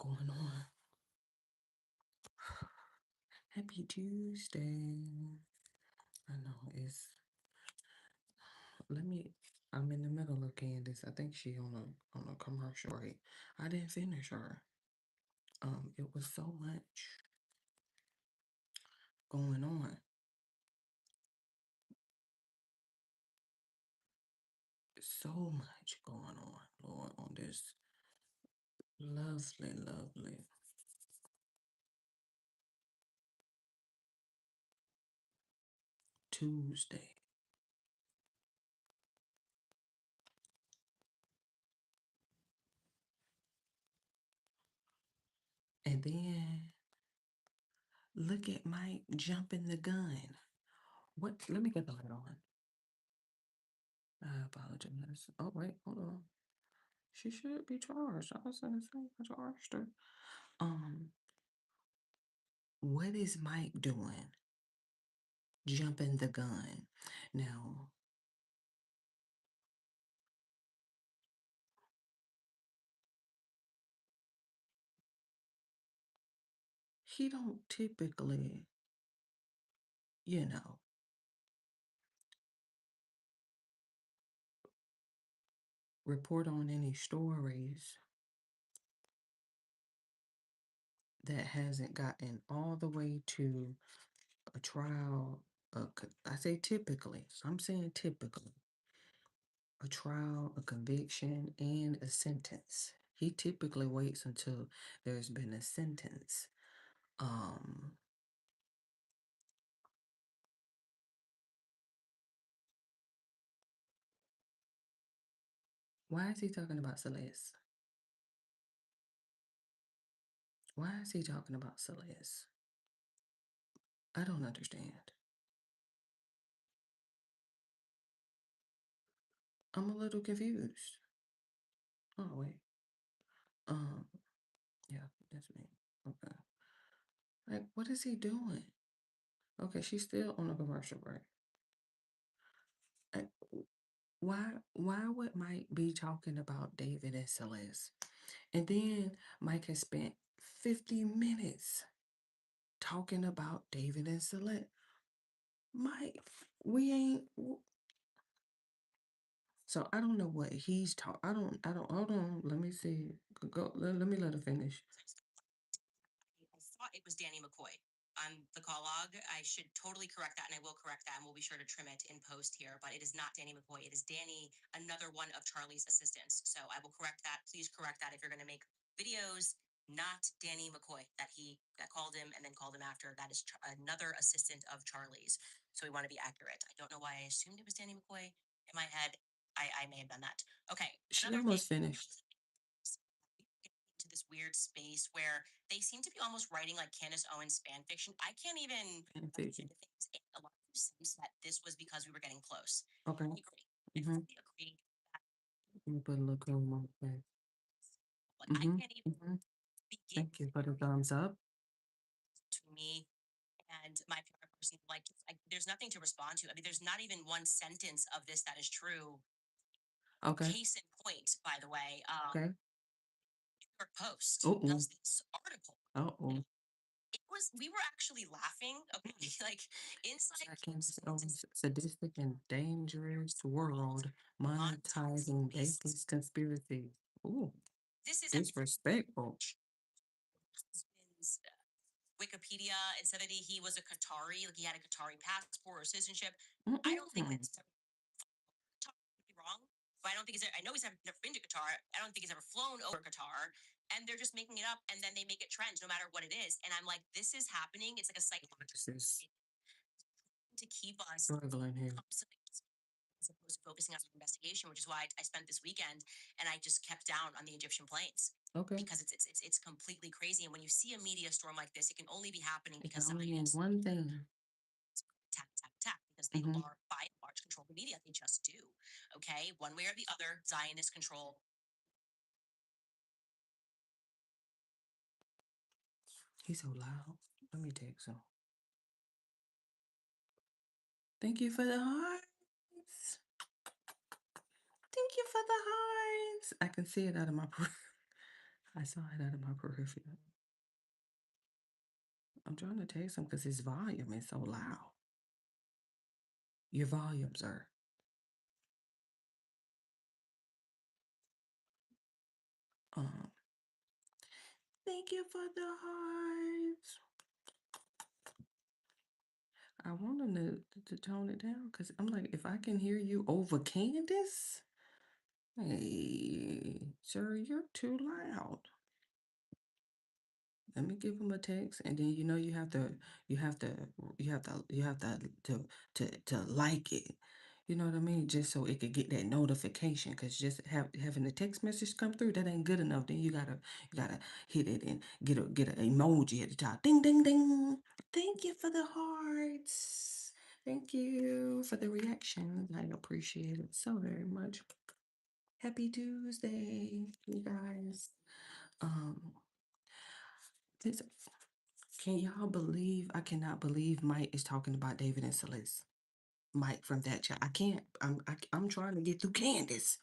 going on? Happy Tuesday. I know it's let me I'm in the middle of Candace. I think she on a commercial break. I didn't finish her. It was so much going on. So much going on, Lord, on this lovely, lovely Tuesday. And then look at Mike jumping the gun. What let me get the light on. I apologize. Oh wait, hold on. She should be charged. I was gonna say I charged her. Um, what is Mike doing? Jumping the gun. Now, he don't typically, you know, report on any stories that hasn't gotten all the way to a trial. I say typically. I'm saying typically. A trial, a conviction, and a sentence. He typically waits until there's been a sentence. Um, why is he talking about Celeste? Why is he talking about Celeste? I don't understand. I'm a little confused. Oh wait. Um, yeah, that's me. Okay. Like, what is he doing? Okay, she's still on a commercial break. Like, why would Mike be talking about David and Celeste? And then Mike has spent 50 minutes talking about David and Celeste. Mike, we ain't so I don't know what he's talking. I don't hold on. Let me see. Go let me let her finish. I thought it was Danny McCoy on the call log. I should totally correct that, and I will correct that, and we'll be sure to trim it in post here. But it is not Danny McCoy. It is Danny, another one of Charlie's assistants. So I will correct that. Please correct that if you're going to make videos. Not Danny McCoy that called him and then called him after. That is another assistant of Charlie's. So we want to be accurate. I don't know why I assumed it was Danny McCoy in my head. I may have done that. Okay. She Another thing almost finished. into this weird space where they seem to be almost writing like Candace Owens fan fiction. I can't even And imagine fiction. if things make a lot of sense that this was because we were getting close. Okay. I agree. I Mm-hmm. fully agree. Let me put a little comb on my face. Like I Mm-hmm. can't even Mm-hmm. begin Thank you for the thumbs up. to me and my favorite person. Like there's nothing to respond to. I mean, there's not even one sentence of this that is true. Okay. Case in point, by the way, Okay. New York Post Uh-oh. does this article. Uh-oh. It was we were actually laughing. Okay, like inside Seconds of sadistic and dangerous world monetizing baseless conspiracy. Ooh, this is disrespectful. husband's Wikipedia. It said that he was a Qatari, like he had a Qatari passport or citizenship. I don't think Mm-mm. that's totally wrong, but I don't think I know he's never been to Qatar. I don't think he's ever flown over Qatar. And they're just making it up, and then they make it trend no matter what it is. And I'm like, this is happening. It's like a psychological This is to keep us struggling here. constantly as opposed to focusing on investigation, which is why I spent this weekend and I just kept down on the Egyptian planes Okay. because it's completely crazy. And when you see a media storm like this, it can only be happening It can because only somebody mean is one thing. attack because they Mm-hmm. are by and large control the media. They just do. Okay, one way or the other, Zionist control. He's so loud. Let me text him. Thank you for the hearts. Thank you for the hearts. I can see it out of my I saw it out of my peripheral. I'm trying to text him because his volume is so loud. Your volume, sir. Um, thank you for the hearts. I want him to tone it down because I'm like, if I can hear you over Candace, hey, sir, you're too loud. Let me give him a text, and then you have to, you have to, you have to like it. You know what I mean? Just so it could get that notification. Cause just having the text message come through that ain't good enough. Then you gotta hit it and get an emoji at the top. Ding ding ding. Thank you for the hearts. Thank you for the reaction. I appreciate it so very much. Happy Tuesday, you guys. Um, this Can y'all believe? I cannot believe Mike is talking about David and Celeste. Mike from that chat. I can't. I'm trying to get through Candace.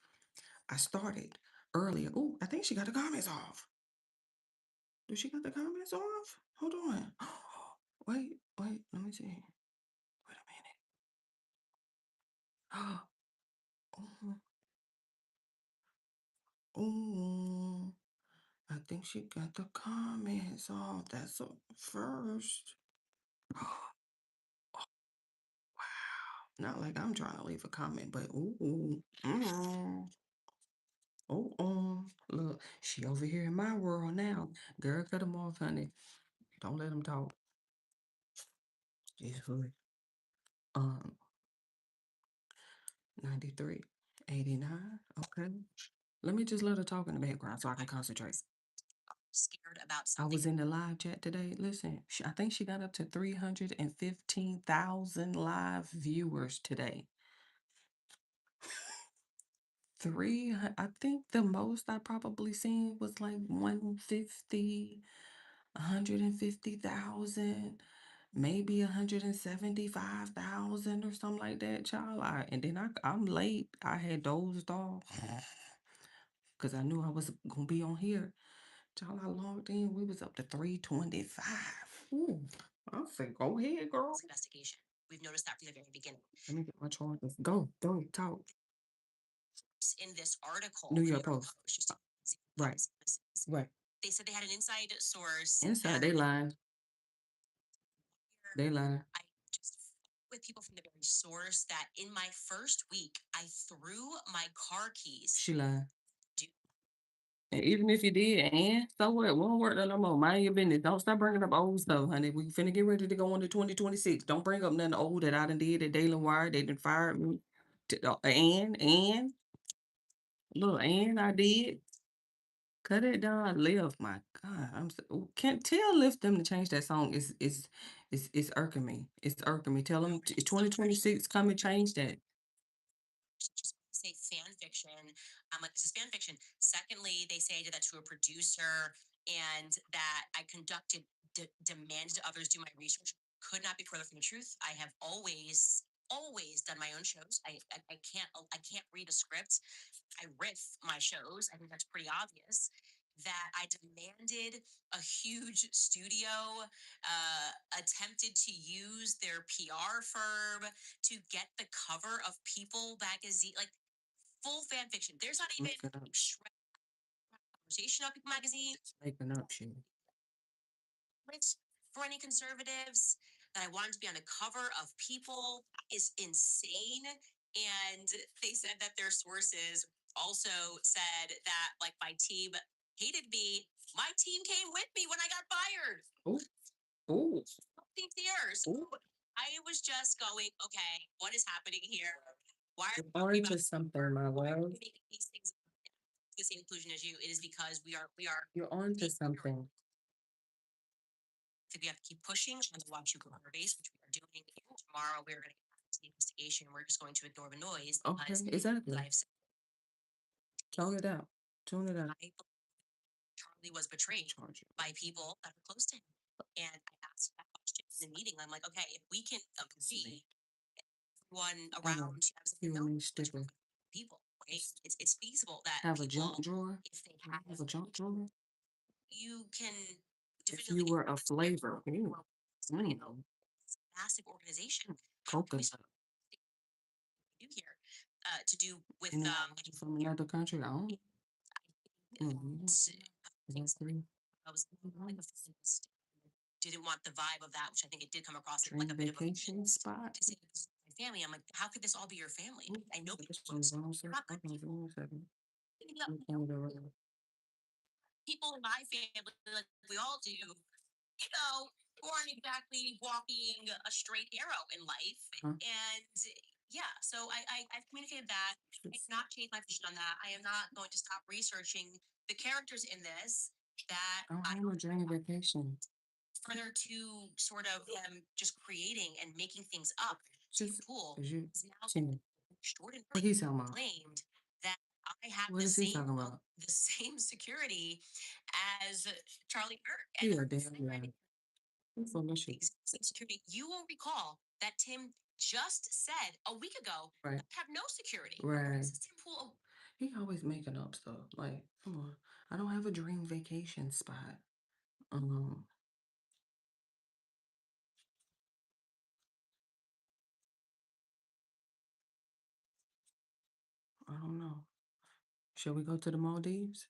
I started earlier. Oh, I think she got the comments off. Do she got the comments off? Hold on. Wait. Let me see. Wait a minute. Oh, oh. I think she got the comments off. That's a first. Not like I'm trying to leave a comment, but ooh. Look, she over here in my world now. Girl, cut them off, honey. Don't let them talk. She's hood. Um, 93, 89. Okay. Let me just let her talk in the background so I can concentrate. Scared about I something. was in the live chat today. Listen, I think she got up to 315,000 live viewers today. I think the most I probably seen was like 150, 150,000, maybe 175,000 or something like that, child. And then I'm late. I had dozed off because I knew I was gonna be on here. Child, I logged in. We was up to 325. Ooh, I said, go ahead, girl. Investigation. We've noticed that from the very beginning. Let me get my charges. Go, talk. In this article, New York Post. just to Right. Right. they said they had an inside source. Inside, they lying. They lying. I just with people from the very source that in my first week, I threw my car keys. She lying. Do- And even if you did, and so what? Won't work no more. Mind your business. Don't stop bringing up old stuff, honey. We finna get ready to go into 2026. Don't bring up nothing old that I done did at Daily Wire. They done fired me. And look, and I did. Cut it down, live. My God, can't tell Lift them to change that song. It's irking me. It's irking me. Tell them 2026 come and change that. just say fan fiction. I'm like, this is fan fiction. Secondly, they say I did that to a producer and that I conducted, demanded others do my research. Could not be further from the truth. I have always done my own shows. I can't read a script. I riff my shows. I think that's pretty obvious. That I demanded a huge studio, attempted to use their PR firm to get the cover of People magazine, like full fan fiction. There's not even Making up, conversation on People magazine. making up shit. Which, for any conservatives, that I wanted to be on the cover of People is insane. And they said that their sources also said that, like, my team hated me. My team came with me when I got fired. Ooh. 15 years. Ooh. I was just going, okay, what is happening here? Why are You're on to something, my love. making these things the same conclusion as you? It is because we are You're on to something. we have to keep pushing on the Watch You Grow base, which we are doing. Tomorrow we're going to get to the investigation. We're just going to ignore the noise. Okay, exactly. I've said Tone it out. Tune it out. Charlie was betrayed by people that are close to him. And I asked that question in the meeting. I'm like, okay, if we can agree everyone around people, right? It's feasible that have a people, junk drawer. if they have A junk drawer. you can If definitively you were a flavor, ooh, massive organization. coconut. Do here to do with Anyone from another country? I don't. Mm, exactly. I was like a feminist, didn't want the vibe of that, which I think it did come across as Dream like a bit of a vacation spot. to say this is my family. I'm like, how could this all be your family? Ooh, I know this people, one's wrong, sir. not good Okay, give me a second. people, I'm coming around. people in my family, like we all do, who aren't exactly walking a straight arrow in life. Huh? And yeah, so I've communicated that. I have not changed my position on that. I am not going to stop researching the characters in this that I don't I have a dream vacation. further to sort of just creating and making things up. Steve Just Pool because you is now seen what extraordinarily he's talking about. claimed that I have What is he talking about? the same security as Charlie Kirk. He And a damn lie. He's full of shit. security. You will recall that Tim just said a week ago, Right. I have no security. Right. This is Tim Pool. He always making up stuff. Like, come on. I don't have a dream vacation spot. Um, I don't know. Shall we go to the Maldives?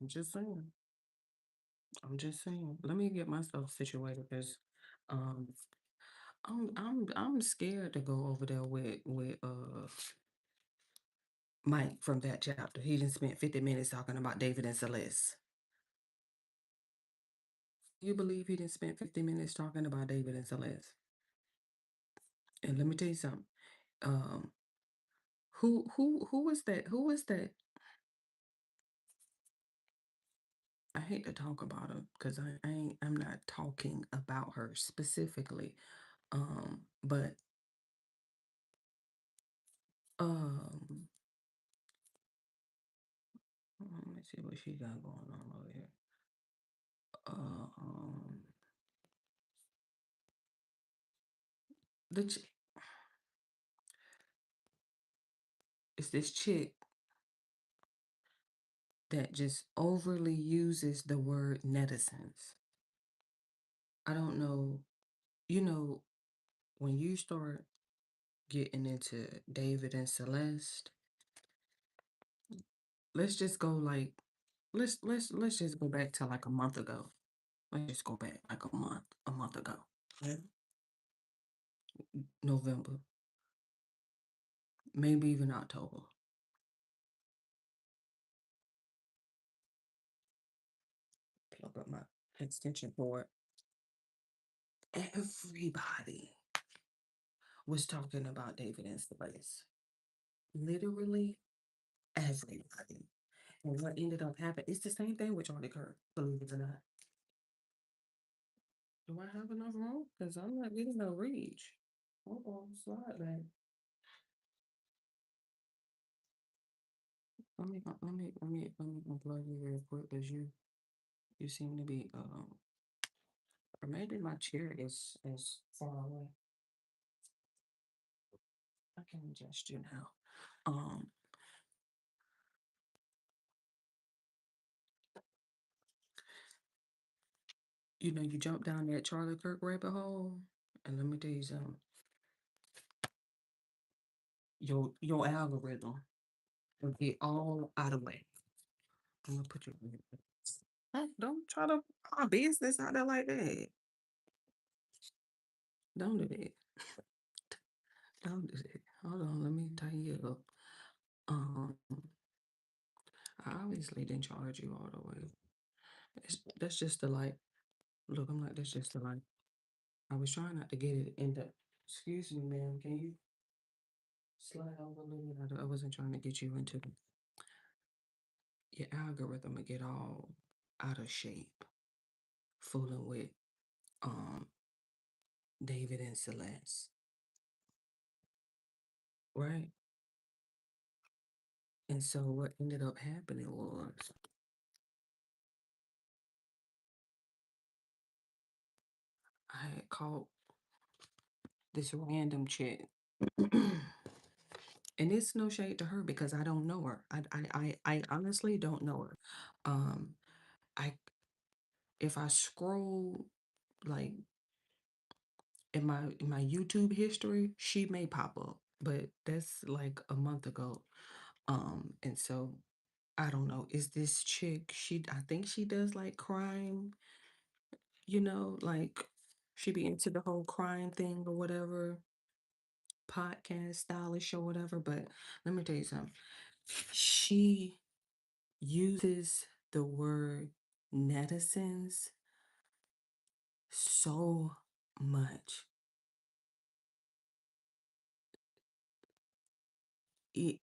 I'm just saying. I'm just saying. Let me get myself situated because um I'm scared to go over there with Mike from that chapter. He just spent 50 minutes talking about David and Celeste. You believe he didn't spend 50 minutes talking about David and Celeste? And let me tell you something. Um who was that? Who was that? I hate to talk about her because I'm not talking about her specifically. But um let me see what she got going on over here. Um the ch- it's this chick that just overly uses the word netizens. I don't know, you know, when you start getting into David and Celeste, let's just go like let's just go back to like a month ago. Let's just go back like a month ago. Okay? November, maybe even October. Plug up my extension cord. Everybody was talking about David and Celeste. Literally everybody. And what ended up happening, it's the same thing with Charlie Kirk, believe it or not. Do I have enough room? Because I'm not getting no reach. Hold on, slide back. Let me unplug you real quick because you seem to be or maybe my chair is far away. I can adjust you now. Um, you jump down that Charlie Kirk rabbit hole, and let me tell you something. Your algorithm will get all out of whack. I'm gonna put you. Huh, don't try to put my business out there like that. Don't do that. Don't do that. Hold on, let me tighten you up. Um, I obviously didn't charge you all the way. That's just the light. Look, I'm like, that's just the light. I was trying not to get it in the. Excuse me, ma'am. Can you slide over a little bit? I wasn't trying to get you into your algorithm and get all out of shape, fooling with um David and Celeste, right? And so what ended up happening was I had caught this random chick. And it's no shade to her because I don't know her. I honestly don't know her. Um, I if I scroll like in my YouTube history, she may pop up, but that's like a month ago. And so I don't know. Is this chick? I think she does like crime. Like she be into the whole crime thing or whatever, podcast stylish or whatever. But let me tell you something. She uses the word netizens so much. It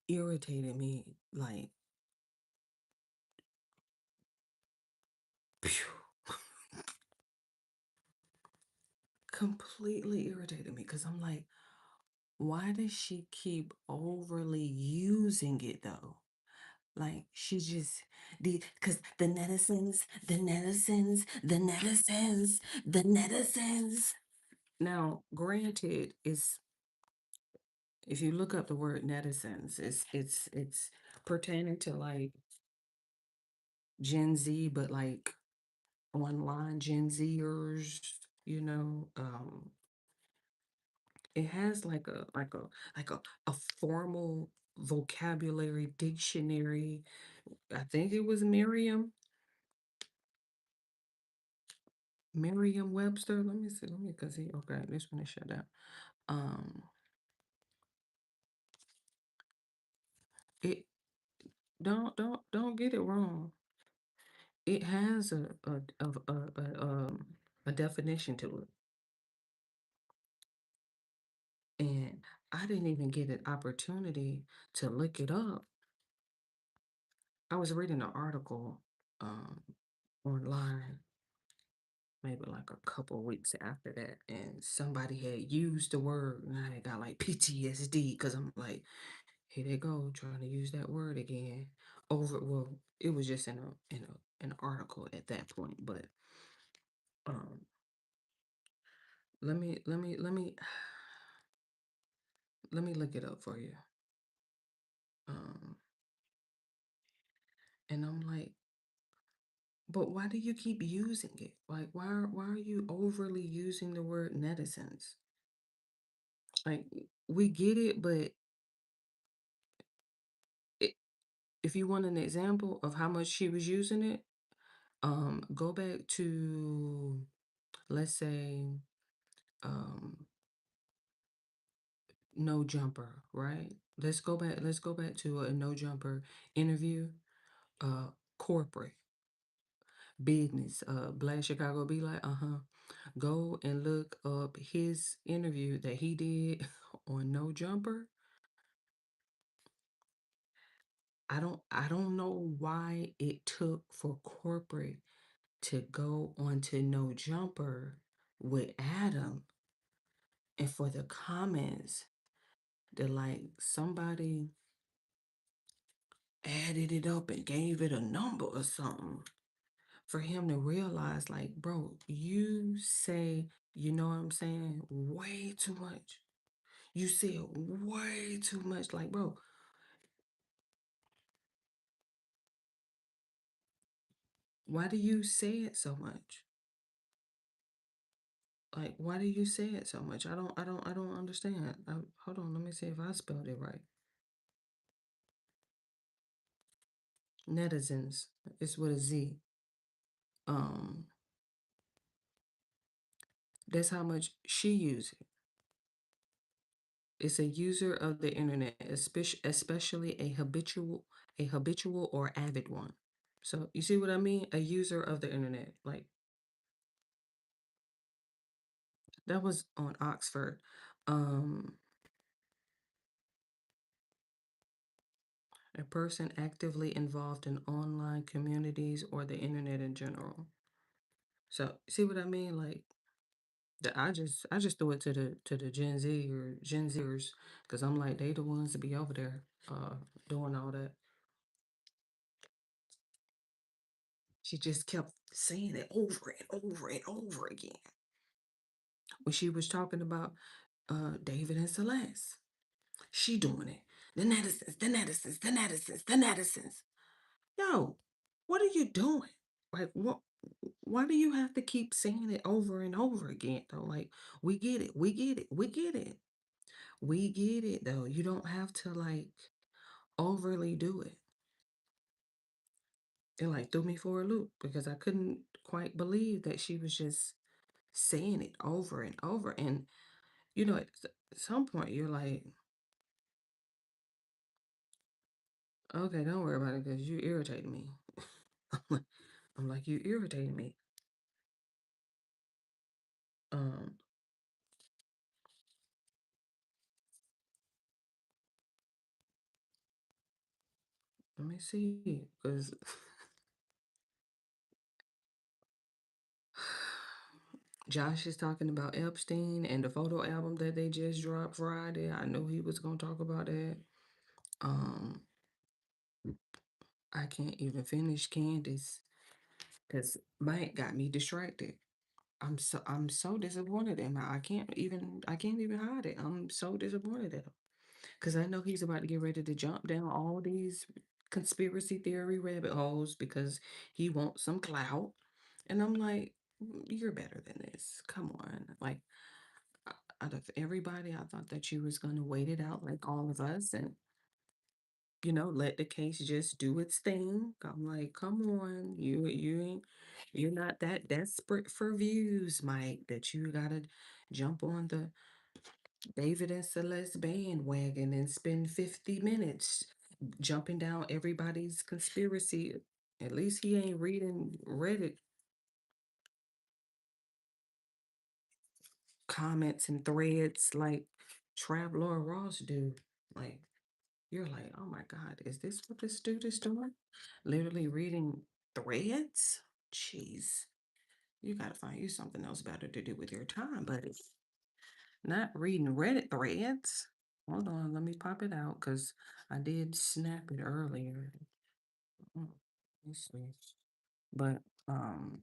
irritated me like phew, completely irritated me because I'm like, why does she keep overly using it though? Like she just because the netizens. Now, granted, is if you look up the word netizens, it's pertaining to like Gen Z, but like online Gen Zers, you know. It has like a formal vocabulary dictionary. I think it was Merriam-Webster. Let me see. Let me because he okay. This one is shut down. Um, it don't get it wrong. It has a definition to it, and I didn't even get an opportunity to look it up. I was reading an article um online maybe like a couple weeks after that, and somebody had used the word, and I got like PTSD because I'm like, here they go trying to use that word again. Well, it was just in an article at that point, but um, let me let me look it up for you. Um, and I'm like, but why do you keep using it? Like, why are you overly using the word netizens? Like, we get it, but it, if you want an example of how much she was using it, go back to, let's say, um, No Jumper, right? Let's go back to a No Jumper interview. Uh, Corporate business. Black Chicago be like, uh-huh. Go and look up his interview that he did on No Jumper. I don't know why it took for corporate to go onto No Jumper with Adam and for the comments that like somebody added it up and gave it a number or something for him to realize like, bro, you say, you know what I'm saying, way too much. You said way too much. Like, bro, why do you say it so much? Like, why do you say it so much? I don't understand. Hold on, let me see if I spelled it right. Netizens. It's with a Z. Um, that's how much she uses it. It's a user of the internet, especially a habitual or avid one. So you see what I mean? A user of the internet. Like that was on Oxford. Um, a person actively involved in online communities or the internet in general. So see what I mean? Like I just threw it to the Gen Z or Gen Zers because I'm like they the ones to be over there doing all that. She just kept saying it over and over and over again. When she was talking about David and Celeste, she doing it. The netizens, the netizens, the netizens, the netizens. Yo, What are you doing? Like, what? Why do you have to keep saying it over and over again, though? Like, we get it, we get it, we get it, we get it, though. You don't have to like overly do it. It like threw me for a loop because I couldn't quite believe that she was just saying it over and over. And at some point, you're like, okay, don't worry about it because you irritating me. I'm like, you irritating me. Um, Let me see, because Josh is talking about Epstein and the photo album that they just dropped Friday. I know he was gonna talk about that. Um, I can't even finish Candace because Mike got me distracted. I'm so disappointed in him. I can't even hide it. I'm so disappointed in him because I know he's about to get ready to jump down all these conspiracy theory rabbit holes because he wants some clout. And I'm like, You're better than this. Come on." Like, out of everybody, I thought that you was gonna wait it out like all of us and let the case just do its thing. I'm like, come on, you're not that desperate for views, Mike, that you gotta jump on the David and Celeste bandwagon and spend 50 minutes jumping down everybody's conspiracy. At least he ain't reading Reddit comments and threads like Traveler Ross do. Like, you're like, oh my God, is this what this dude is doing? Literally reading threads? Jeez. You gotta find you something else better to do with your time, buddy. Not reading Reddit threads. Hold on, let me pop it out because I did snap it earlier. Let me see. But I'm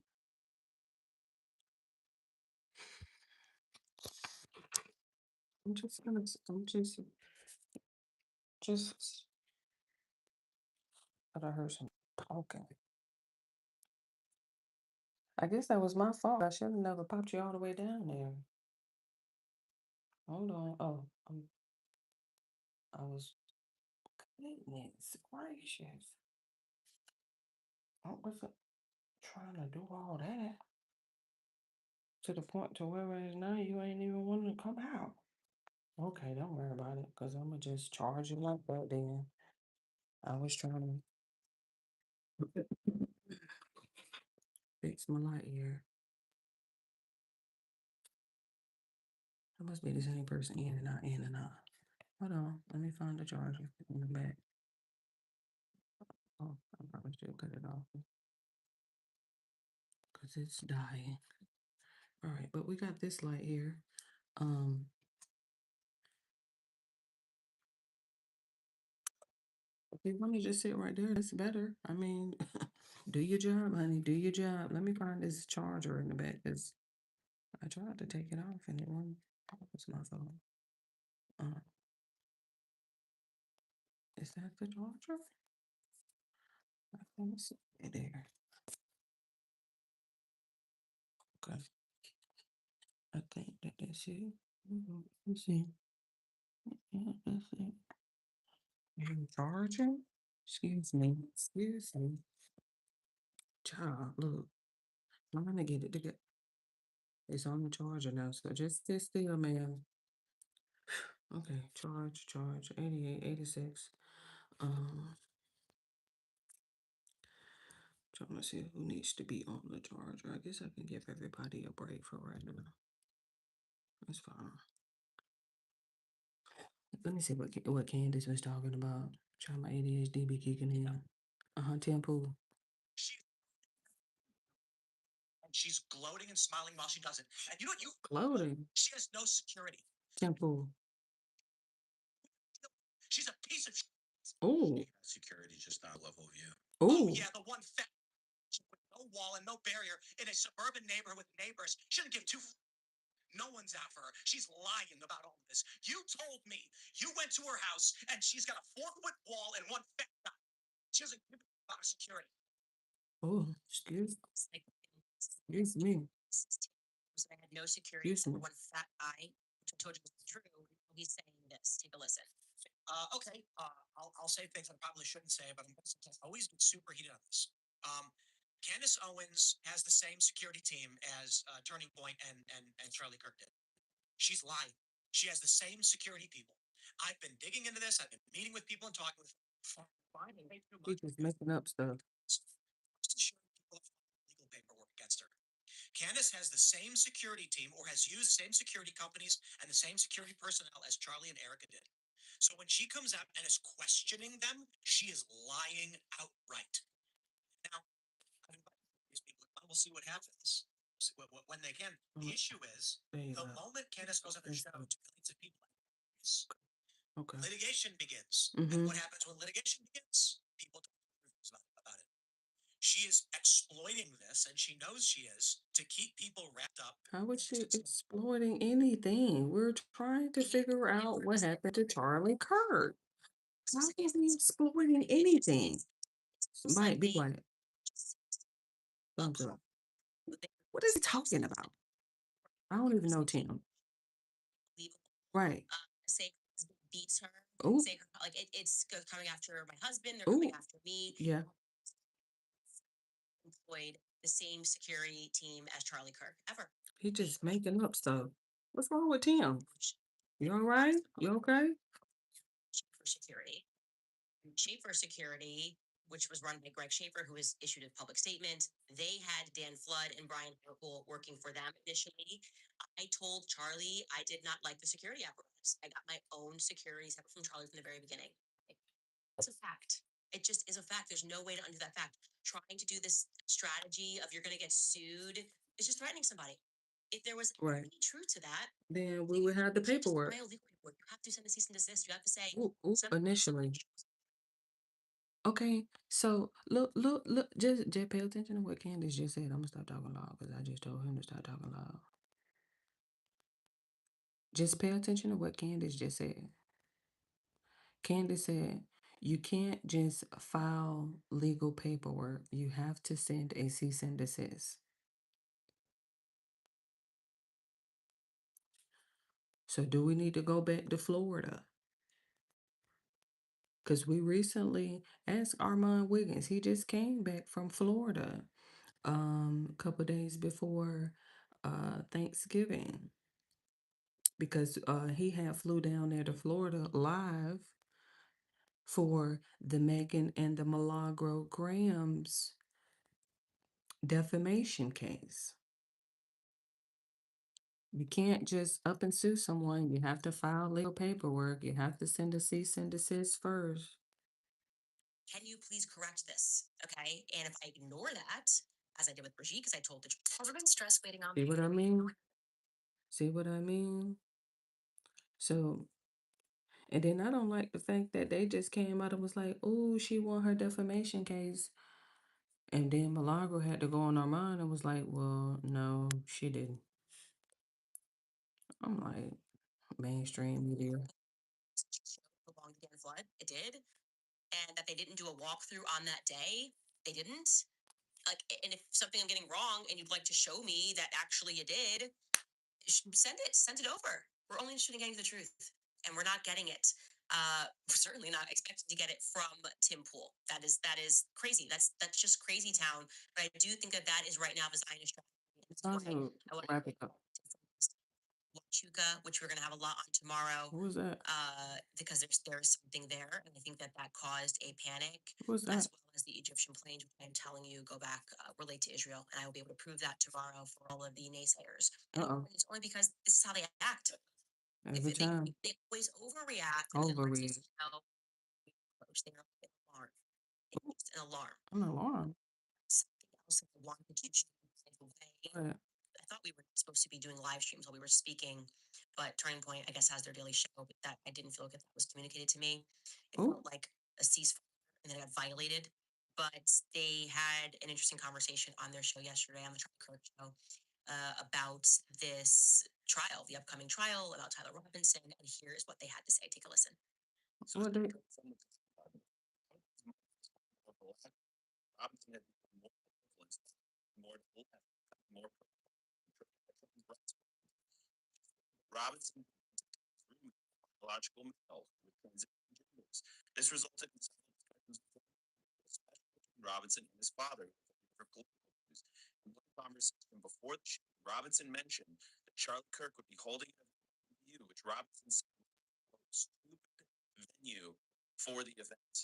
just but I heard some talking. I guess that was my fault. I should have never popped you all the way down there. Hold on. Oh, I was goodness gracious. I wasn't trying to do all that to the point to where it is now you ain't even wanting to come out. Okay, don't worry about it, cause I'ma just charge you like that then. I was trying to fix my light here. I must be the same person in and out, in and out. Hold on, let me find the charger in the back. Oh, I probably should cut it off because it's dying. All right, but we got this light here. Um, if you want to just sit right there, that's better. I mean, do your job, honey. Do your job. Let me find this charger in the back because I tried to take it off and it won't. It's my phone. Uh, is that the charger? I can't see it there. Okay, I think that's it. Let's see. Yeah, that's it. Charging? Excuse me. Excuse me. Child, look. I'm gonna get it together. It's on the charger now, so just sit still, man. Okay, charge, 88, 86. Um, Trying to see who needs to be on the charger. I guess I can give everybody a break for right now. That's fine. Let me see what Candace was talking about. Try my ADHD be kicking in. Temple. And she's gloating and smiling while she does it. And you know what you gloating? She has no security. Temple. She's a piece of shit. Oh. Security just not level view. Oh yeah, the one fat with no wall and no barrier in a suburban neighborhood with neighbors shouldn't give two. No one's out for her. She's lying about all of this. You told me you went to her house and she's got a 4-foot wall and one fat guy. She doesn't give a lot of security. Oh, It's like, excuse me. this is so I had no security Excuse except for me. one fat guy, which I told you was true. He's saying this. Take a listen. Okay, I'll say things I probably shouldn't say, but I'm going to always get super heated on this. Um, Candace Owens has the same security team as Turning Point and Charlie Kirk did. She's lying. She has the same security people. I've been digging into this. I've been meeting with people and talking with finding way too He much just making up stuff. to show people legal paperwork against her. Candace has the same security team or has used the same security companies and the same security personnel as Charlie and Erica did. So when she comes out and is questioning them, she is lying outright. Now, I've invited these people. We'll see what happens. When they can. The issue is There you the go. moment Candace goes on the That's show good. to millions of people, Okay. litigation begins. And Mm-hmm. what happens when litigation begins? People don't about it. She is exploiting this, and she knows she is, to keep people wrapped up. How was she exploiting anything? We're trying to figure out what happened to Charlie Kirk. How is he exploiting anything? Might be quiet. Thumbs up. What is he talking about? I don't even know Tim. Right. Say beats her. Oh, Say like it's coming after my husband. They're coming oh, after me. yeah. Employed the same security team as Charlie Kirk ever. He just making up stuff. What's wrong with Tim? You all right? You okay? For security. Schaefer Security, which was run by Greg Schaefer, who has issued a public statement. They had Dan Flood and Brian Purple working for them initially. I told Charlie I did not like the security apparatus. I got my own security separate from Charlie from the very beginning. It's a fact. It just is a fact. There's no way to undo that fact. Trying to do this strategy of you're going to get sued is just threatening somebody. If there was Right. any truth to that, Then we would have the you can't just paperwork. mail legal paperwork. You have to send a cease and desist. You have to say Ooh, ooh, some initially. Okay, so look, just pay attention to what Candace just said. I'm gonna stop talking loud because I just told him to stop talking loud. Just pay attention to what Candace just said. Candace said, you can't just file legal paperwork. You have to send a cease and desist. So do we need to go back to Florida? Because we recently asked Armand Wiggins. He just came back from Florida a couple days before Thanksgiving because he had flew down there to Florida live for the Megan and the Milagro Grahams defamation case. You can't just up and sue someone. You have to file legal paperwork. You have to send a cease and desist first. can you please correct this? Okay. And if I ignore that, as I did with Brigitte, because I told the truth, I've been stressed waiting on. See what I mean? See what I mean? So, and then I don't like the fact that they just came out and was like, oh, she won her defamation case. And then Milagro had to go on our mind and was like, well, no, she didn't. I'm like, mainstream media. Belonged to Dan Flood. It did. And that they didn't do a walkthrough on that day. They didn't. Like, and if something I'm getting wrong and you'd like to show me that actually you did, send it over. We're only interested in getting the truth, and we're not getting it. We're certainly not expecting to get it from Tim Pool. That is crazy. That's just crazy town. But I do think that that is right now the Zionist Time strategy. to wrap it up. Huachuca, which we're going to have a lot on tomorrow, What was that? because there's something there, and I think that that caused a panic, What was as that? well as the Egyptian planes, which I'm telling you go back, relate to Israel, and I will be able to prove that tomorrow for all of the naysayers. And Uh-oh. it's only because this is how they act. Every time. They always overreact. And Overread. they're an alarm. It's just an alarm. I'm an alarm. Something else that they wanted to do. What? I thought we were supposed to be doing live streams while we were speaking, but Turning Point, I guess, has their daily show, but that I didn't feel like that was communicated to me. It Oh, felt like a ceasefire and then it got violated. But they had an interesting conversation on their show yesterday on the Charlie Kirk show about this trial, the upcoming trial, about Tyler Robinson. And here is what they had to say. Take a listen. what they? more Robinson biological male with transition genders. This resulted in several discussions between Robinson and his father for political views. In one conversation before the show, Robinson mentioned that Charlie Kirk would be holding an event, which Robinson said was a stupid venue for the event.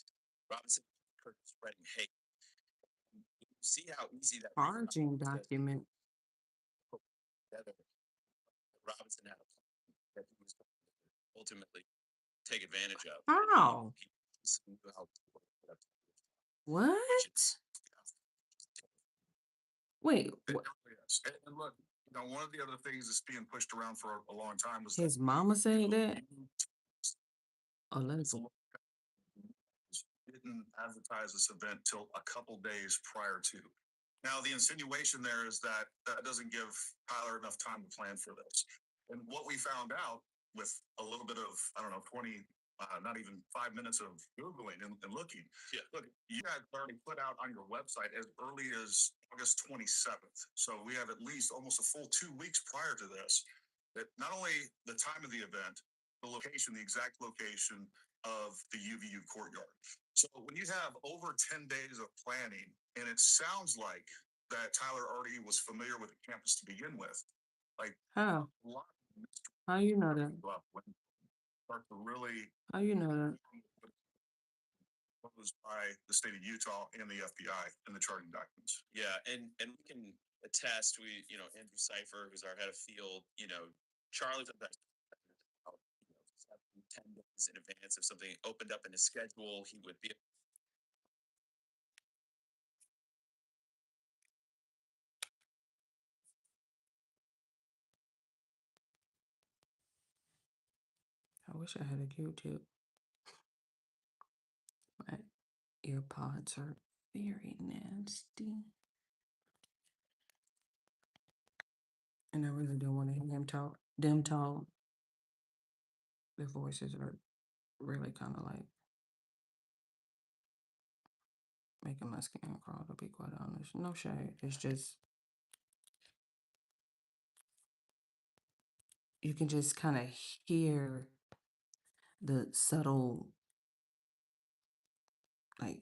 Robinson and Kirk spreading hate. You see how easy that Charging document. together. Robinson had a plan that he was going to ultimately take advantage of. How? He knew how to work it up. What? Wait, Yes, and look, one of the other things that's being pushed around for a long time was his mama said that? Oh, let's didn't advertise this event till a couple days prior to. Now, the insinuation there is that that doesn't give Tyler enough time to plan for this. And what we found out with a little bit of, 20, not even 5 minutes of Googling and looking. Yeah. Look, you had already put out on your website as early as August 27th. So we have at least almost a full 2 weeks prior to this, that not only the time of the event, the location, the exact location of the UVU courtyard. So when you have over 10 days of planning, and it sounds like that Tyler already was familiar with the campus to begin with, like how? a lot of mystery How you know that? when you start to really How you know that? proposed by the state of Utah and the FBI in the charting documents. Yeah, and we can attest. We, Andrew Cipher, who's our head of field, Charlie was about 10 days in advance of something opened up in his schedule. He would be. I wish I had a Q-tip. My earpods are very nasty. And I really don't want to hear them talk. Their voices are really kind of like making my skin crawl, to be quite honest. No shade. It's just you can just kind of hear the subtle, like,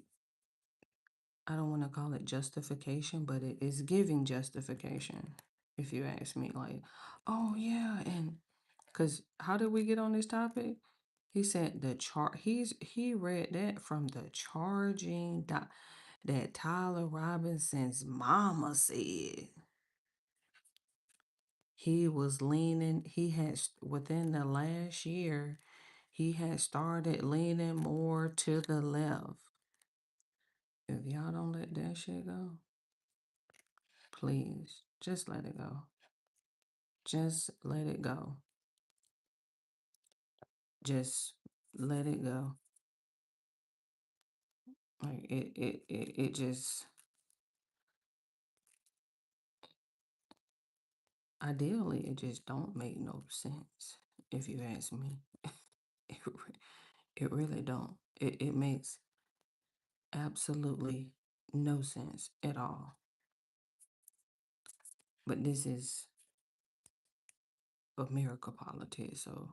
I don't want to call it justification, but it is giving justification, if you ask me. Like, oh yeah, and because how did we get on this topic? He said he read that from the charging that Tyler Robinson's mama said. He was leaning, within the last year, he had started leaning more to the left. If y'all don't let that shit go, please, just let it go. Just let it go. Just let it go. Like it just ideally it just don't make no sense if you ask me. It, it really don't. It makes absolutely no sense at all. But this is America politics, so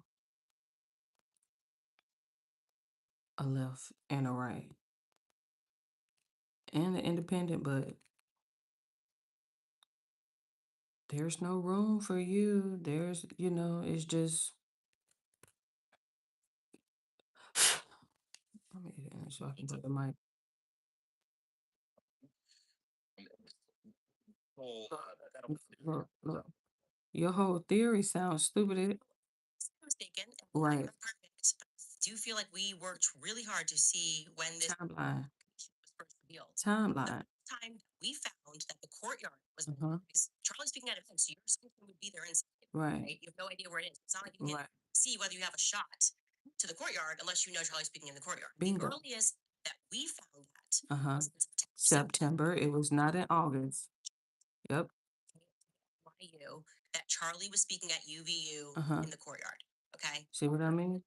a left and a right and an independent, but there's no room for you. It's just let me get in so I can put the mic. Look. Your whole theory sounds stupid. Mistaken. Right. Perfect. But I do feel like we worked really hard to see when this Timeline. was first revealed. Timeline. The time we found that the courtyard was Uh-huh. because Charlie's speaking at events, so your something would be there inside. Right. You have no idea where it is. It's not like you can Right. see whether you have a shot to the courtyard unless you know Charlie's speaking in the courtyard. Bingo. The earliest that we found that Uh-huh. was in September. It was not in August. Yep. you that Charlie was speaking at UVU Uh-huh. in the courtyard. Okay. See what I mean?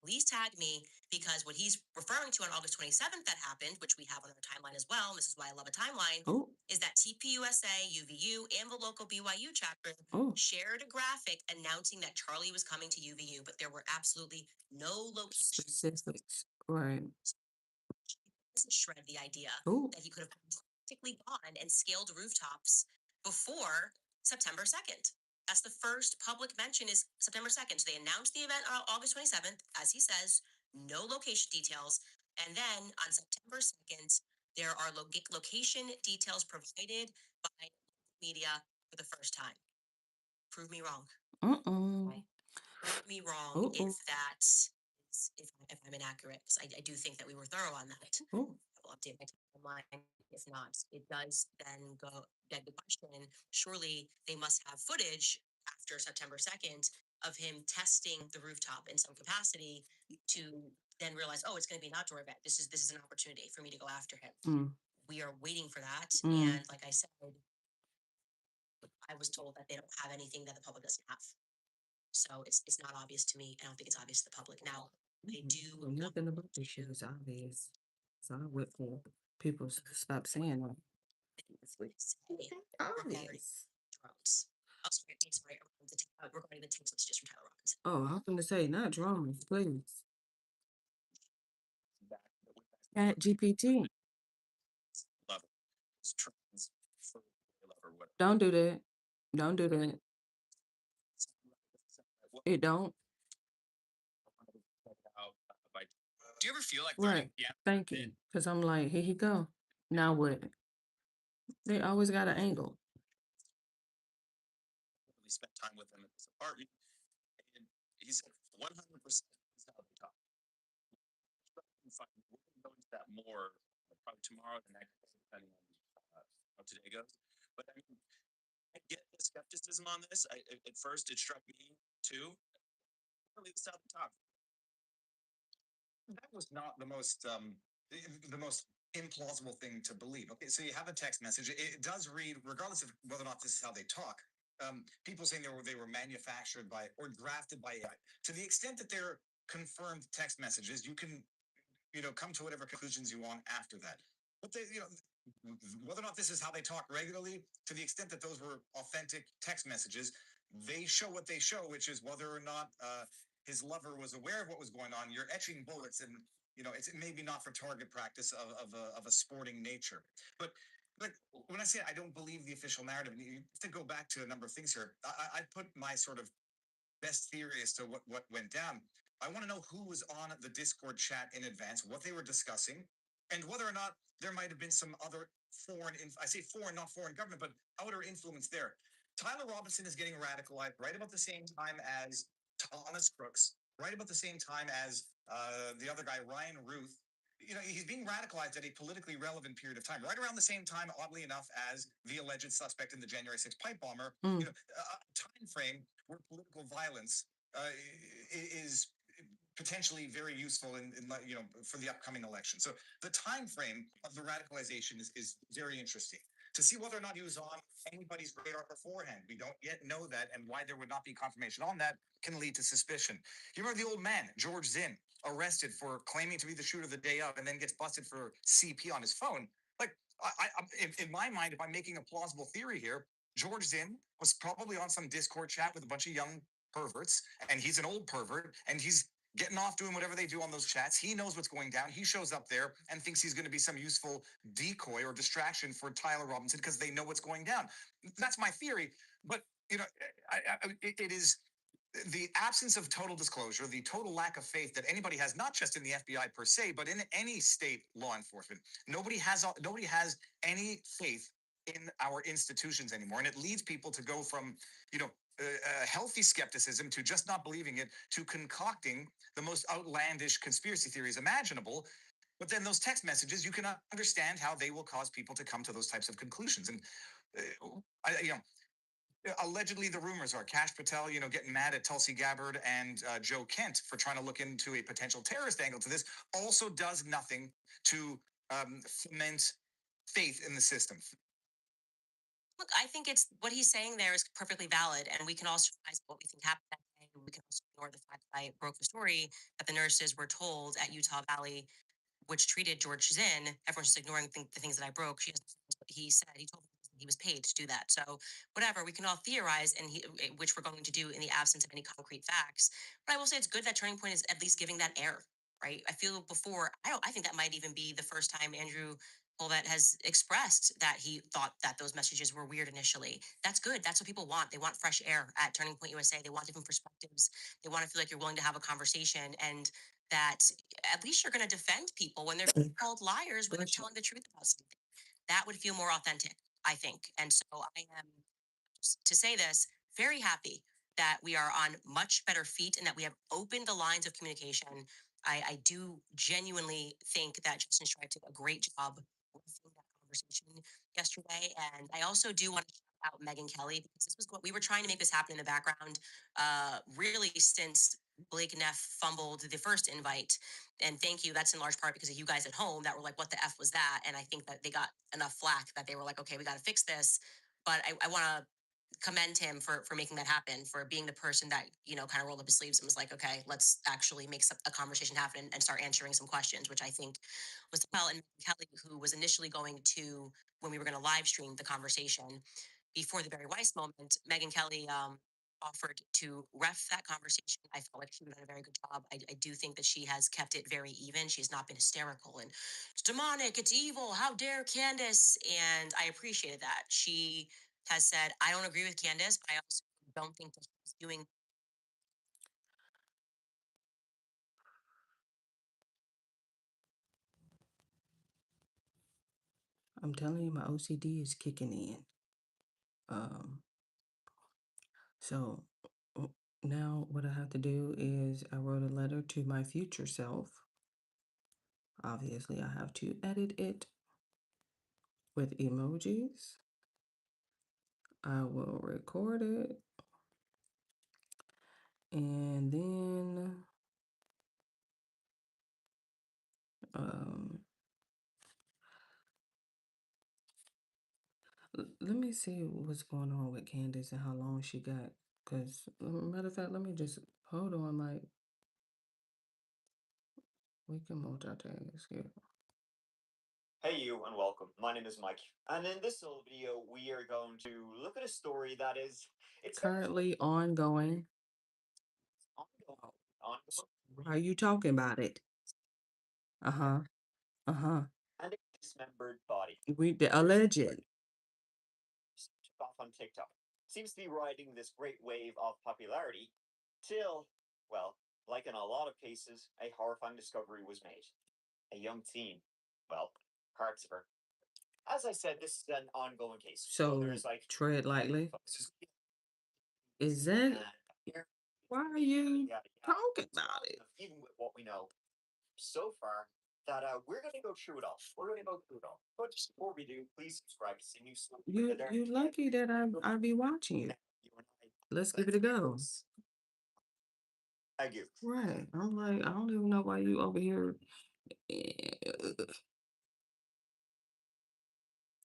Please tag me because what he's referring to on August 27th that happened, which we have on our timeline as well. And this is why I love a timeline. Oh, is that TPUSA, UVU, and the local BYU chapter Oh, shared a graphic announcing that Charlie was coming to UVU, but there were absolutely no locations. specifics, right. Doesn't shred the idea Oh, that he could have practically gone and scaled rooftops before September 2nd. That's the first public mention is September 2nd. So they announced the event on August 27th, as he says, no location details. And then on September 2nd, there are location details provided by media for the first time. Prove me wrong. uh-uh. Prove me wrong Uh-oh. if that is, if I'm inaccurate, because I do think that we were thorough on that. Oh, I will update my timeline. If not, it does then go beg the question. Surely they must have footage after September 2nd of him testing the rooftop in some capacity to then realize, oh, it's going to be an outdoor event. This is an opportunity for me to go after him. mm, We are waiting for that. Mm. And like I said, I was told that they don't have anything that the public doesn't have. So it's not obvious to me. I don't think it's obvious to the public. Now, they do well, nothing about this shit is obvious. So I wait for people to stop saying that. Obvious. drones. Oh, sorry, regarding the text messages from Tyler Robinson. Oh, I was gonna say, not drones, please. Back with that Chat GPT. level, it's trans for level, what? Don't do that. Don't do that. It don't. Do you ever feel like Right. Yeah. Thank you. Cause I'm like, here he go. Now what? They always got an angle. We spent time with him in his apartment, and he said 100% is how they talk. We're gonna go into that more probably tomorrow, the next day, depending on how today goes. But I mean, I get the skepticism on this. At first it struck me too. Really, this is how they talk. That was not the most implausible thing to believe. Okay, so you have a text message. It does read, regardless of whether or not this is how they talk. People saying they were manufactured by or drafted by AI. To the extent that they're confirmed text messages, you can come to whatever conclusions you want after that. But whether or not this is how they talk regularly, to the extent that those were authentic text messages, they show what they show, which is whether or not his lover was aware of what was going on. You're etching bullets, and it's maybe not for target practice of a sporting nature. But when I say I don't believe the official narrative, and you have to go back to a number of things here. I put my sort of best theory as to what went down. I want to know who was on the Discord chat in advance, what they were discussing, and whether or not there might have been some other I say foreign, not foreign government, but outer influence there. Tyler Robinson is getting radicalized right about the same time as Thomas Crooks, right about the same time as the other guy, Ryan Ruth. He's being radicalized at a politically relevant period of time, right around the same time, oddly enough, as the alleged suspect in the January 6th pipe bomber. Mm. A time frame where political violence is potentially very useful in for the upcoming election. So the time frame of the radicalization is very interesting. To see whether or not he was on anybody's radar beforehand, we don't yet know that, and why there would not be confirmation on that can lead to suspicion. You remember the old man, George Zinn, arrested for claiming to be the shooter the day of, and then gets busted for CP on his phone. Like, in my mind, if I'm making a plausible theory here, George Zinn was probably on some Discord chat with a bunch of young perverts, and he's an old pervert, and he's getting off doing whatever they do on those chats. He knows what's going down. He shows up there and thinks he's going to be some useful decoy or distraction for Tyler Robinson because they know what's going down. That's my theory. But, it is the absence of total disclosure, the total lack of faith that anybody has, not just in the FBI per se, but in any state law enforcement. Nobody has any faith in our institutions anymore. And it leads people to go from, healthy skepticism to just not believing it, to concocting the most outlandish conspiracy theories imaginable. But then those text messages, you can understand how they will cause people to come to those types of conclusions. And allegedly, the rumors are Kash Patel, getting mad at Tulsi Gabbard and Joe Kent for trying to look into a potential terrorist angle to this, also does nothing to foment faith in the system. Look, I think it's what he's saying there is perfectly valid, and we can all surmise what we think happened that day. We can also ignore the fact that I broke the story that the nurses were told at Utah Valley, which treated George Zinn. Everyone's just ignoring the things that I broke. She has he said. He told me he was paid to do that. So whatever, we can all theorize, and which we're going to do in the absence of any concrete facts. But I will say it's good that Turning Point is at least giving that air, right? I feel before, I think that might even be the first time Andrew Colvet has expressed that he thought that those messages were weird initially. That's good. That's what people want. They want fresh air at Turning Point USA. They want different perspectives. They want to feel like you're willing to have a conversation, and that at least you're going to defend people when they're being called liars when they're Bless you. telling the truth about something. That would feel more authentic, I think. And so I am, to say this, very happy that we are on much better feet and that we have opened the lines of communication. I do genuinely think that Justin Strike did a great job with that conversation yesterday. And I also do want to shout out Megan Kelly, because this was what we were trying to make this happen in the background, really since Blake Neff fumbled the first invite. And thank you. That's in large part because of you guys at home that were like, what the F was that? And I think that they got enough flack that they were like, okay, we got to fix this. But I want to commend him for making that happen, for being the person that, kind of rolled up his sleeves and was like, okay, let's actually make a conversation happen and start answering some questions, which I think was well. And Kelly, who was initially going to, when we were going to live stream the conversation before the Barry Weiss moment, Megan Kelly offered to ref that conversation. I felt like she did a very good job. I do think that she has kept it very even. She's not been hysterical and it's demonic, it's evil, how dare Candace? And I appreciated that. She has said, I don't agree with Candace, but I also don't think that she's doing. I'm telling you, my OCD is kicking in. Um, so now what I have to do is I wrote a letter to my future self. Obviously, I have to edit it with emojis. I will record it, and then um, let me see what's going on with Candace and how long she got. Cause matter of fact, let me just hold on, Mike. We can multitask here. Hey you and welcome. My name is Mike, and in this little video we are going to look at a story that is it's Currently ongoing. ongoing, How you talking about it? Uh-huh. Uh-huh. and a dismembered body. We the alleged. Took off on TikTok. Seems to be riding this great wave of popularity till, well, like in a lot of cases, a horrifying discovery was made. A young teen, well, parts of her. As I said, this is an ongoing case. So there's like tread lightly. Is that and why are you yeah, talking about it? even with what we know so far, that we're going to go through it all. We're going to go through it all. But just before we do, please subscribe to see new stuff. You lucky that I be watching you. Let's give it a go. Thank you. Right. I'm like, I don't even know why you over here eh,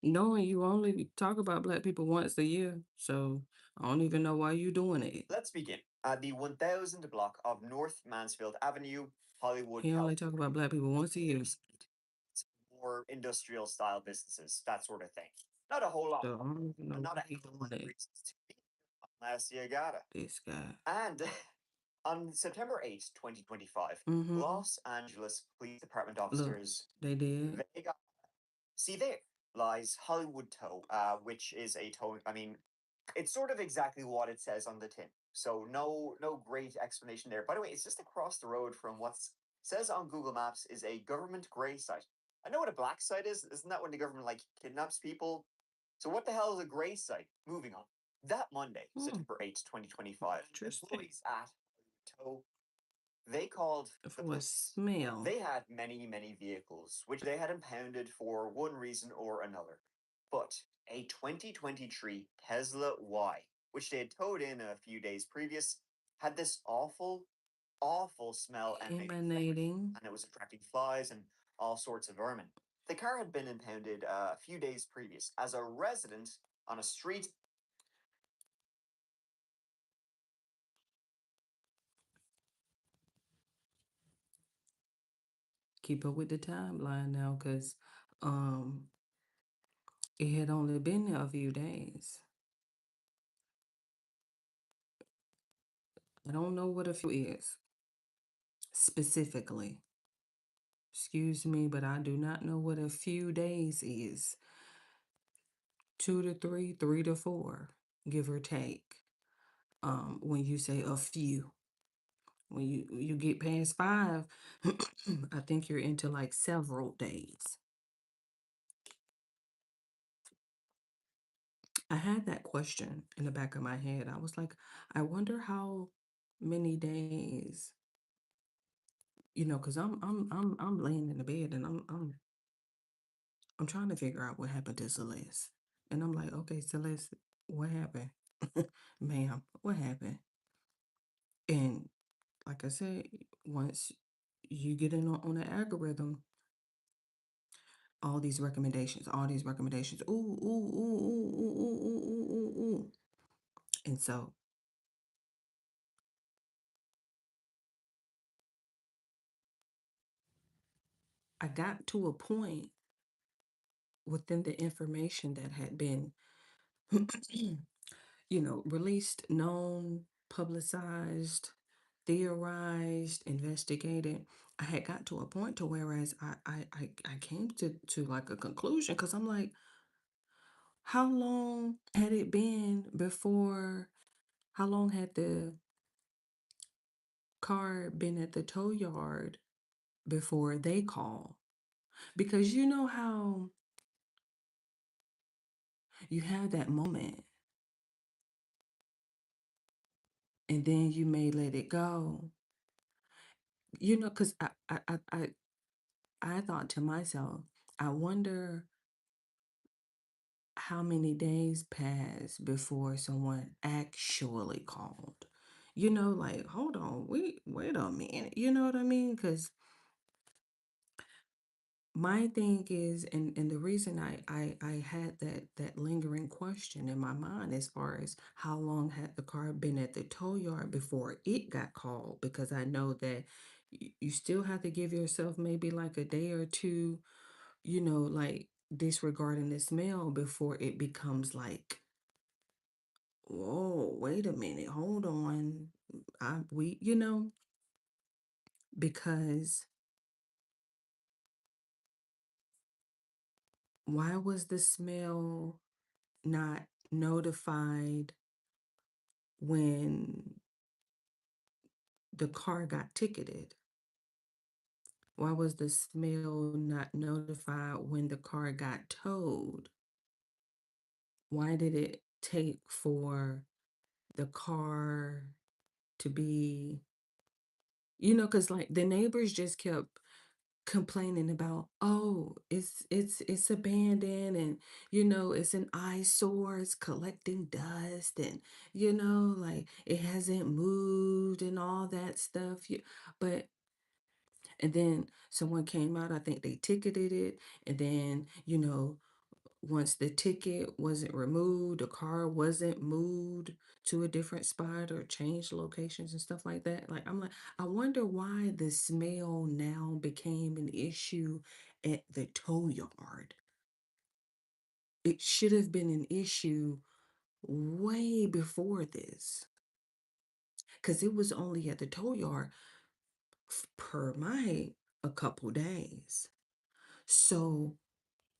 knowing you only talk about black people once a year. So I don't even know why you doing it. Let's begin at the 1000 block of North Mansfield Avenue, Hollywood. He only talk about black people once a year. More industrial style businesses, that sort of thing. Not a whole lot. So I don't even know Not why a he whole doing lot of it. reasons to be, unless you gotta. This guy. And on September 8th, 2025, Mm-hmm. Los Angeles Police Department Look, officers, they did. they got, see there lies Hollywood Tow, which is a tow. I mean, it's sort of exactly what it says on the tin. So no great explanation there. By the way, it's just across the road from what's says on Google Maps is a government gray site. I know what a black site is. Isn't that when the government like kidnaps people? So what the hell is a gray site? Moving on. That Monday, September 8th, 2025, Interesting. employees at Tow, they called the For a police. smell. They had many vehicles, which they had impounded for one reason or another. But a 2023 Tesla Y, which they had towed in a few days previous, had this awful smell Emanating. and it was attracting flies and all sorts of vermin. The car had been impounded a few days previous as a resident on a street. Keep up with the timeline now, cause um It had only been there a few days. I don't know what a few is specifically. Excuse me, but I do not know what a few days is. 2 to 3, 3 to 4, give or take. When you say a few, when you get past 5, I think you're into like several days. I had that question in the back of my head. I was like, I wonder how many days, because I'm laying in the bed and I'm trying to figure out what happened to Celeste. And I'm like, okay, Celeste, what happened? Ma'am, what happened? And like I said, once you get in on the algorithm, all these recommendations, ooh, ooh, ooh, ooh, ooh, ooh, ooh, ooh, ooh, ooh. And so I got to a point within the information that had been, released, known, publicized, theorized, investigated. I had got to a point to whereas I came to like a conclusion because I'm like, how long had it been before? How long had the car been at the tow yard before they call? Because you know how you have that moment and then you may let it go. Because I thought to myself, I wonder how many days passed before someone actually called. Like, hold on, wait a minute. You know what I mean? Because my thing is, and the reason I had that lingering question in my mind as far as how long had the car been at the tow yard before it got called, because I know that you still have to give yourself maybe like a day or two, like disregarding the smell before it becomes like, whoa, wait a minute, hold on. Because why was the smell not notified when the car got ticketed? Why was the smell not notified when the car got towed? Why did it take for the car to be, because like the neighbors just kept complaining about, oh, it's abandoned and it's an eyesore, it's collecting dust and like it hasn't moved and all that stuff. But and then someone came out, I think they ticketed it, and then once the ticket wasn't removed, the car wasn't moved to a different spot or changed locations and stuff like that. Like, I'm like, I wonder why the smell now became an issue at the tow yard. It should have been an issue way before this because it was only at the tow yard per my a couple days. So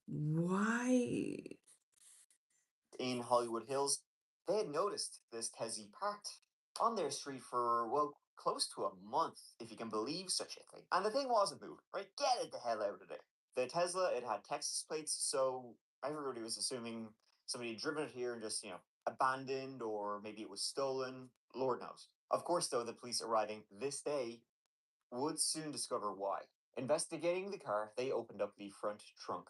why? In Hollywood Hills, they had noticed this Tessie parked on their street for, well, close to a month, if you can believe such a thing. And the thing wasn't moved, right? Get it the hell out of there. The Tesla, it had Texas plates, so everybody was assuming somebody had driven it here and just, abandoned, or maybe it was stolen. Lord knows. Of course, though, the police arriving this day would soon discover why. Investigating the car, they opened up the front trunk,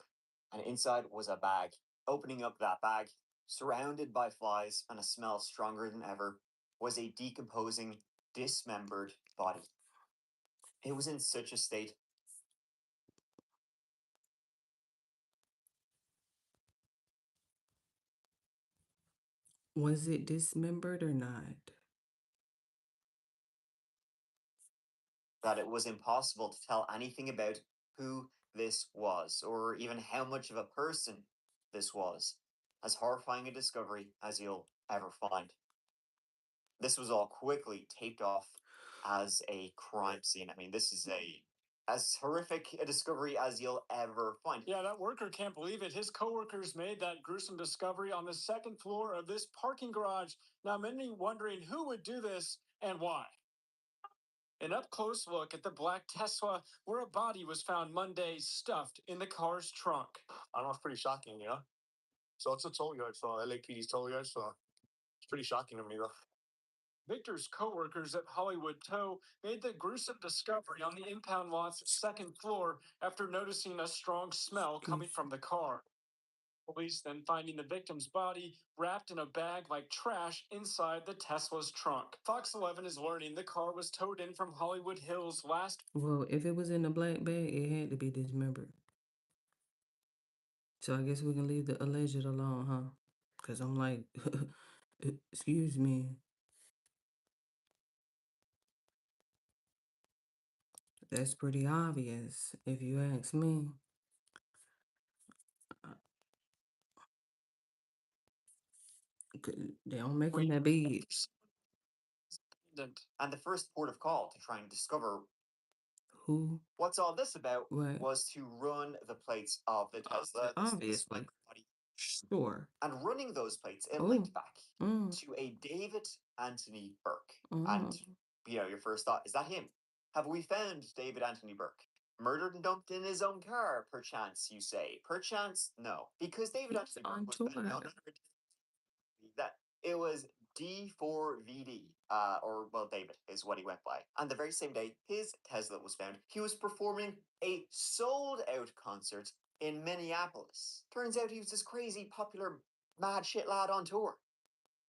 and inside was a bag. Opening up that bag, surrounded by flies and a smell stronger than ever, was a decomposing, dismembered body. It was in such a state. Was it dismembered or not? That it was impossible to tell anything about who this was, or even how much of a person this was as horrifying a discovery as you'll ever find. This was all quickly taped off as a crime scene. I mean, this is as horrific a discovery as you'll ever find. Yeah, that worker can't believe it. His coworkers made that gruesome discovery on the second floor of this parking garage. Now, many wondering who would do this and why. An up close look at the black Tesla where a body was found Monday stuffed in the car's trunk. I know, it's pretty shocking, yeah. So it's a toll yard saw, LAPD's toll yard saw. It's pretty shocking to me, though. Victor's coworkers at Hollywood Tow made the gruesome discovery on the impound lot's second floor after noticing a strong smell coming from the car. Police then finding the victim's body wrapped in a bag like trash inside the Tesla's trunk. Fox 11 is learning the car was towed in from Hollywood Hills last. Well, if it was in a black bag, it had to be dismembered. So I guess we can leave the alleged alone, huh? Because I'm like, excuse me. That's pretty obvious, if you ask me. They don't make them that big. And the first port of call to try and discover Who? what's all this about Right. was to run the plates of the Tesla. Obviously. Sure. And running those plates, it Oh. linked back Mm. to a David Anthony Burke. Mm. And, your first thought, is that him? Have we found David Anthony Burke? Murdered and dumped in his own car, perchance, you say. Perchance, no. Because David He's Anthony Burke on was tour. better known that it was D4VD, or, well, David is what he went by. And the very same day his Tesla was found, he was performing a sold-out concert in Minneapolis. Turns out he was this crazy, popular, mad shit lad on tour.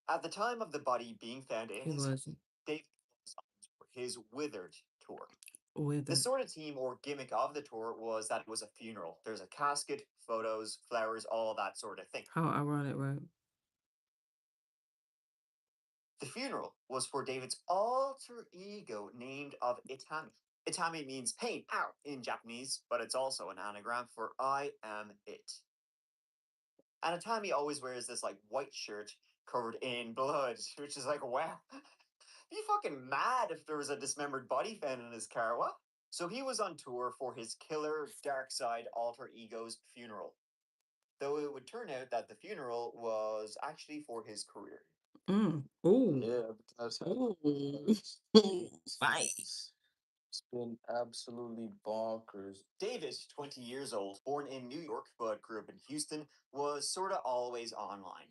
At the time of the body being found in He his wasn't. David was on his Withered tour. With The it. sort of theme or gimmick of the tour was that it was a funeral. There's a casket, photos, flowers, all that sort of thing. How ironic, right? The funeral was for David's alter ego named of Itami. Itami means pain, ow, in Japanese, but it's also an anagram for I am it. And Itami always wears this like white shirt covered in blood, which is like, wow. Be fucking mad if there was a dismembered body found in his car, what? So he was on tour for his killer dark side alter ego's funeral. Though it would turn out that the funeral was actually for his career. Oh. Yeah, that's Oh. Fight. it's been absolutely bonkers. David, 20 years old, born in New York but grew up in Houston, was sorta always online.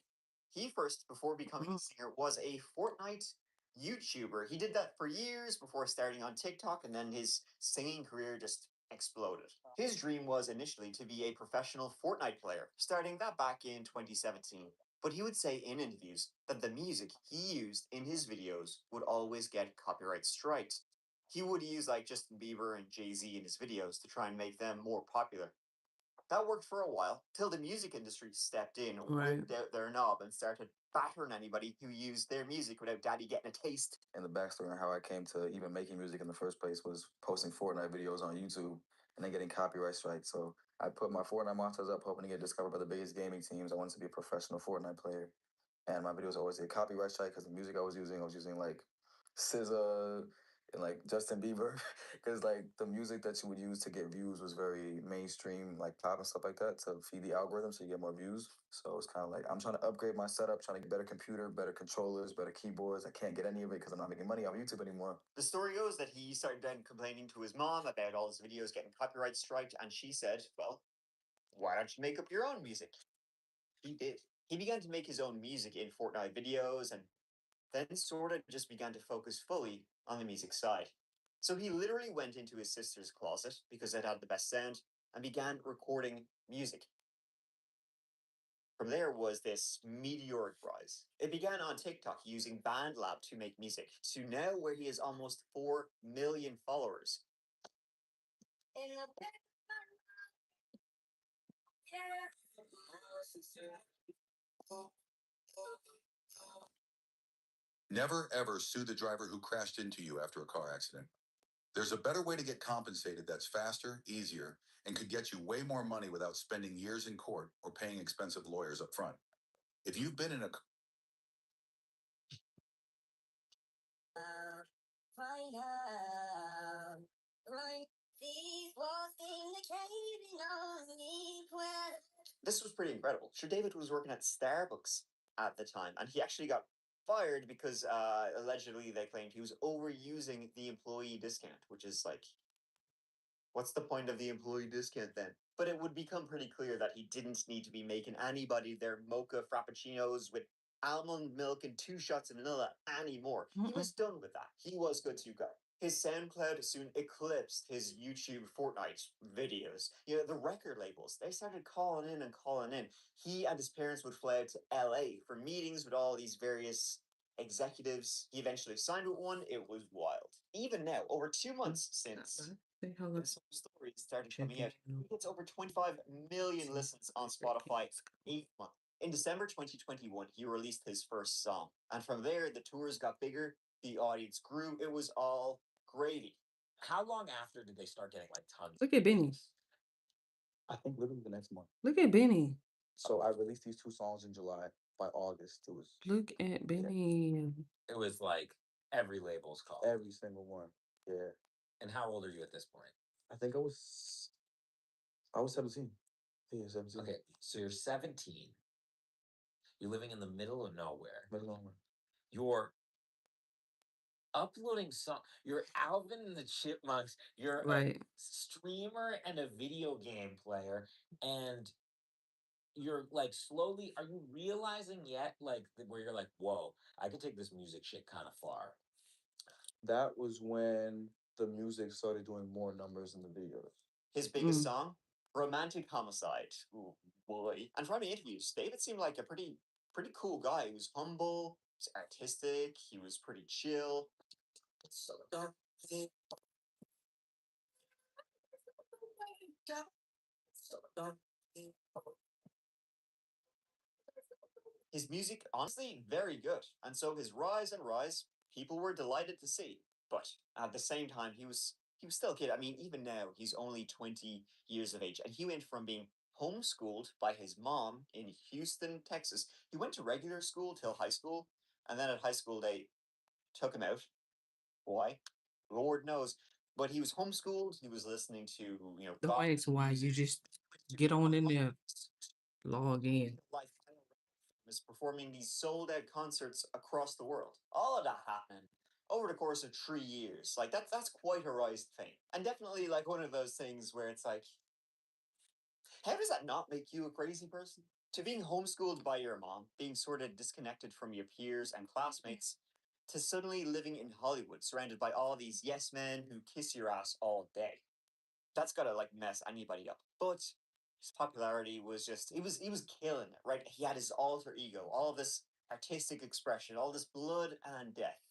He first, before becoming a singer, was a Fortnite YouTuber. He did that for years before starting on TikTok, and then his singing career just exploded. His dream was initially to be a professional Fortnite player, starting that back in 2017. But he would say in interviews that the music he used in his videos would always get copyright striked. He would use like Justin Bieber and Jay-Z in his videos to try and make them more popular. That worked for a while, till the music industry stepped in, Right. whipped out their knob, and started battering anybody who used their music without daddy getting a taste. And the backstory on how I came to even making music in the first place was posting Fortnite videos on YouTube and then getting copyright strikes. So I put my Fortnite monsters up, hoping to get discovered by the biggest gaming teams. I wanted to be a professional Fortnite player, and my videos always get copyright strike because the music I was using like SZA and like Justin Bieber, because like the music that you would use to get views was very mainstream, like pop and stuff like that, to feed the algorithm so you get more views. So it's kind of like I'm trying to upgrade my setup, trying to get better computer, better controllers, better keyboards. I can't get any of it because I'm not making money off YouTube anymore. The story goes that he started then complaining to his mom about all his videos getting copyright striked, and she said, well, why don't you make up your own music? He did. He began to make his own music in Fortnite videos, and then sort of just began to focus fully on the music side. So he literally went into his sister's closet, because it had the best sound, and began recording music. From there was this meteoric rise. It began on TikTok using BandLab to make music, to now where he has almost 4 million followers. Never ever sue the driver who crashed into you after a car accident. There's a better way to get compensated that's faster, easier, and could get you way more money without spending years in court or paying expensive lawyers up front. If you've been in a This was pretty incredible. Sure, David was working at Starbucks at the time, and he actually got fired because allegedly they claimed he was overusing the employee discount, which is like, what's the point of the employee discount then? But it would become pretty clear that he didn't need to be making anybody their mocha frappuccinos with almond milk and 2 shots of vanilla anymore. He was done with that. He was good to go. His SoundCloud soon eclipsed his YouTube Fortnite videos. You know, the record labels, they started calling in and calling in. He and his parents would fly out to LA for meetings with all these various executives. He eventually signed with one. It was wild. Even now, over 2 months since Say hello. this whole story started Check coming out, it out. he gets over 25 million listens on Spotify 8 months. In December 2021, he released his first song. And from there, the tours got bigger, the audience grew. It was all gravy. How long after did they start getting like tons? Look at Benny. I think literally the next month. Look at Benny. So I released these 2 songs in July. By August, it was Look at Benny. It was like every label's called. every single one. Yeah. And how old are you at this point? I think I was 17. Yeah, 17. Okay, so you're 17. You're living in the middle of nowhere. Middle of nowhere. You're uploading song. You're Alvin and the Chipmunks. You're Right. a streamer and a video game player, and you're like slowly. Are you realizing yet, like, where you're like, whoa, I could take this music shit kind of far? That was when the music started doing more numbers in the videos. His biggest Mm. song, Romantic Homicide. Ooh, boy. And from the interviews, David seemed like a pretty cool guy. He was humble, he was artistic, he was pretty chill. So His music, honestly, very good. And so his rise, people were delighted to see. But at the same time, he was still a kid. I mean, even now, he's only 20 years of age. And he went from being homeschooled by his mom in Houston, Texas. He went to regular school till high school. And then at high school, they took him out. Why? Lord knows. But he was homeschooled. He was listening to, you know, Don't ask why. You just get on in there, log in. Life is performing these sold out concerts across the world. All of that happened over the course of 3 years. Like that's quite a rise to fame. And definitely like one of those things where it's like, how does that not make you a crazy person? To being homeschooled by your mom, being sort of disconnected from your peers and classmates, to suddenly living in Hollywood, surrounded by all these yes men who kiss your ass all day. That's gotta like mess anybody up. But his popularity was just he was killing it, right? He had his alter ego, all of this artistic expression, all this blood and death.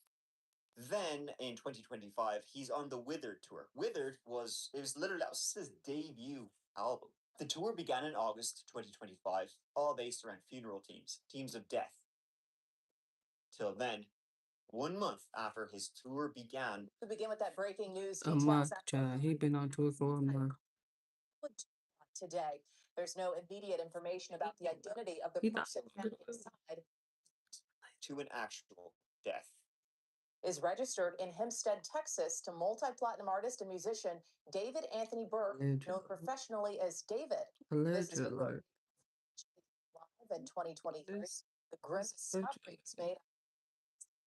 Then in 2025, he's on the Withered tour. Withered was that was his debut album. The tour began in August 2025, all based around funeral teams of death. Till then, 1 month after his tour began, To begin with that breaking news, A details month, out child. He been on tour for a month. today. There's no immediate information about the identity of the He thought- person found inside. to an actual death. Is registered in Hempstead, Texas, to multi-platinum artist and musician David Anthony Burke, known professionally as David. This is Allegedly. live in 2023. This The grimmest sufferings made.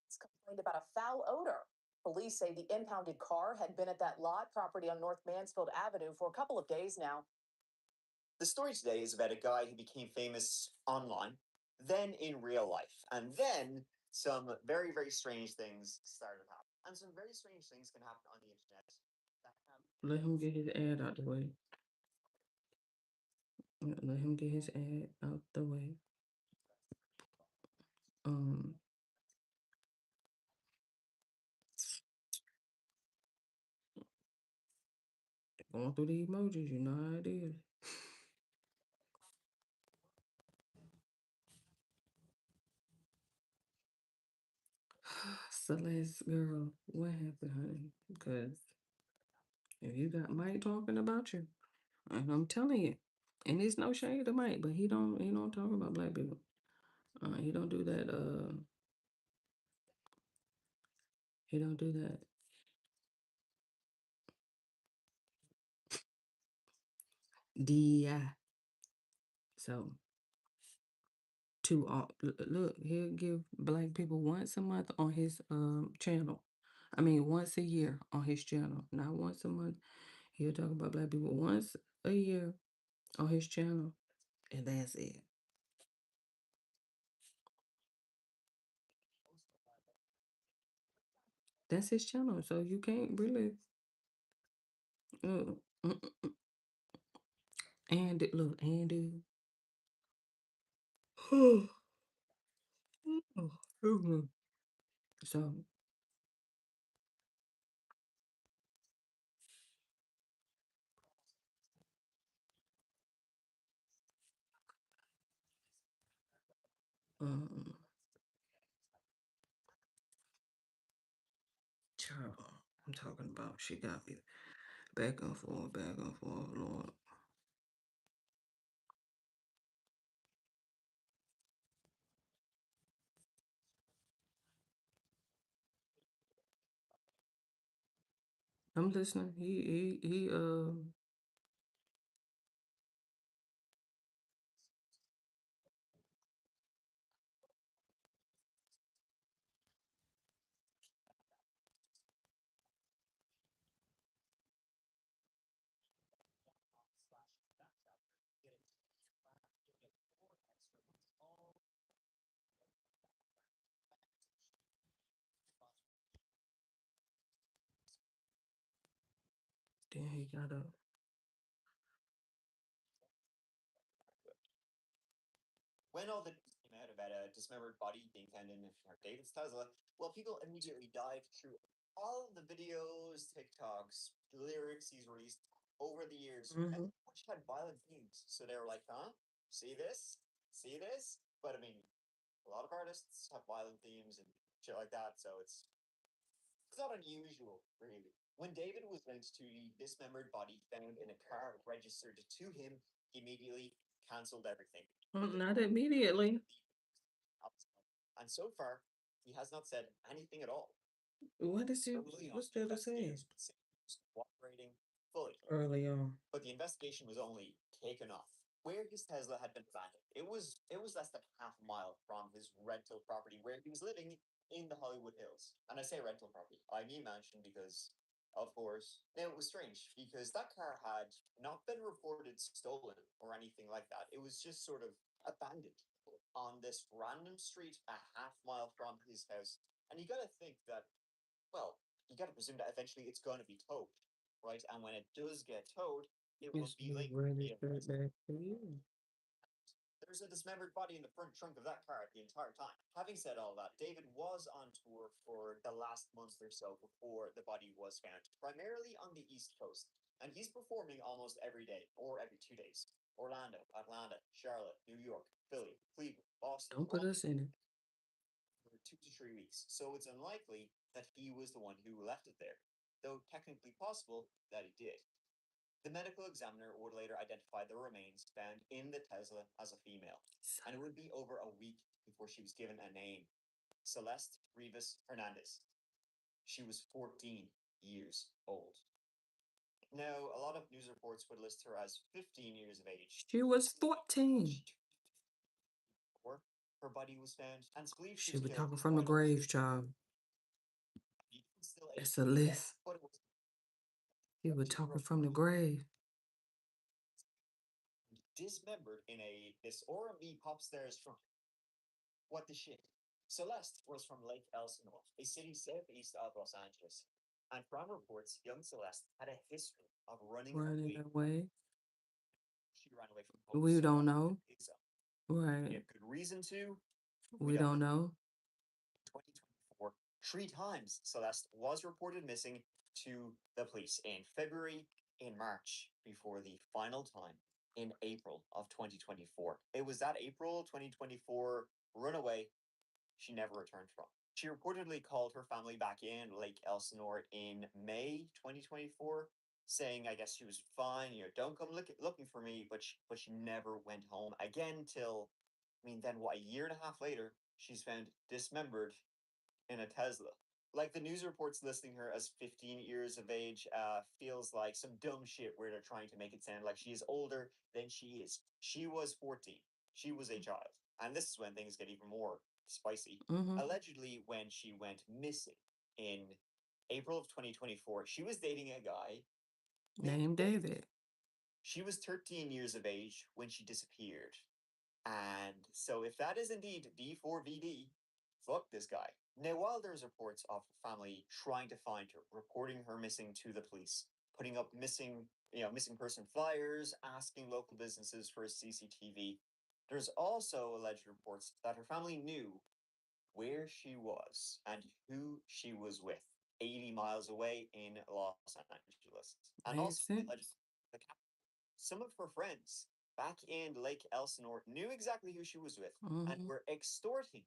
It's complained about a foul odor. Police say the impounded car had been at that lot property on North Mansfield Avenue for a couple of days now. The story today is about a guy who became famous online, then in real life, and then some very, very strange things started happening. And some very strange things can happen on the internet. Let him get his ad out the way. Let him get his ad out the way. Going through the emojis, you know how it is. Celeste, girl, what happened, honey? Because If you got Mike talking about you, and I'm telling you, and it's no shade to Mike, but he don't talk about black people. He don't do that. He don't do that. DEI. So look, he'll give black people once a month on his channel. I mean, once a year on his channel, not once a month. He'll talk about black people once a year on his channel, and that's it. That's his channel, so you can't really. Uh, mm, and look, and so um, child, I'm talking about she got me back and forth, Lord. I'm listening. He then he got a When all the news came out about a dismembered body being found in David's Tesla, well, people immediately dived through all of the videos, TikToks, lyrics he's released over the years, Mhm. which had violent themes. So they were like, huh? See this? See this? But I mean, a lot of artists have violent themes and shit like that, so it's not unusual, really. When David was linked to the dismembered body found in a car registered to him, he immediately cancelled everything. Not immediately. And so far, he has not said anything at all. What is he? Early on, What's there to say? investigators would say he was cooperating fully, Early on. but the investigation was only taken off. Where his Tesla had been abandoned, it was less than half a mile from his rental property where he was living in the Hollywood Hills. And I say rental property, I mean mansion because, of course, now it was strange because that car had not been reported stolen or anything like that. It was just sort of abandoned on this random street a half mile from his house. And you gotta think that, well, you gotta presume that eventually it's gonna be towed, right? And when it does get towed, it will It's be like really straight back to you. there's a dismembered body in the front trunk of that car the entire time. Having said all that, David was on tour for the last month or so before the body was found, primarily on the East Coast. And he's performing almost every day or every 2 days. Orlando, Atlanta, Charlotte, New York, Philly, Cleveland, Boston, Don't put all us in it. for 2 to 3 weeks. So it's unlikely that he was the one who left it there, though technically possible that he did. The medical examiner would later identify the remains found in the Tesla as a female, and it would be over a week before she was given a name, Celeste Rivas Hernandez. She was 14 years old. Now, a lot of news reports would list her as 15 years of age. She was 14. Before her body was found, and it's believed she She was was killed talking from the by a grave, child. still That's a list. but it was She was talking from the grave. dismembered in this R&B pop star's trunk. What the shit? Celeste was from Lake Elsinore, a city southeast of Los Angeles. And from reports, young Celeste had a history of running Running away. away. She ran away from home. We so don't often know. in Pizza. Right. He had good reason to. We don't know. 2024, 3 times Celeste was reported missing to the police in February, in March, before the final time in April of 2024. It was that April 2024 runaway she never returned from. She reportedly called her family back in Lake Elsinore in May 2024, saying I guess she was fine, don't come looking for me, but she never went home again till, I mean, then what, a year and a half later, she's found dismembered in a Tesla. Like the news reports listing her as 15 years of age feels like some dumb shit where they're trying to make it sound like she is older than she is. She was 14. She was a child. And this is when things get even more spicy. Mm-hmm. Allegedly, when she went missing in April of 2024, she was dating a guy Named David. She was 13 years of age when she disappeared. And so, if that is indeed D4VD, fuck this guy. Now, while there's reports of her family trying to find her, reporting her missing to the police, putting up missing person flyers, asking local businesses for a CCTV, there's also alleged reports that her family knew where she was and who she was with, 80 miles away in Los Angeles. And Makes also, sense. some of her friends back in Lake Elsinore knew exactly who she was with and Mhm. were extorting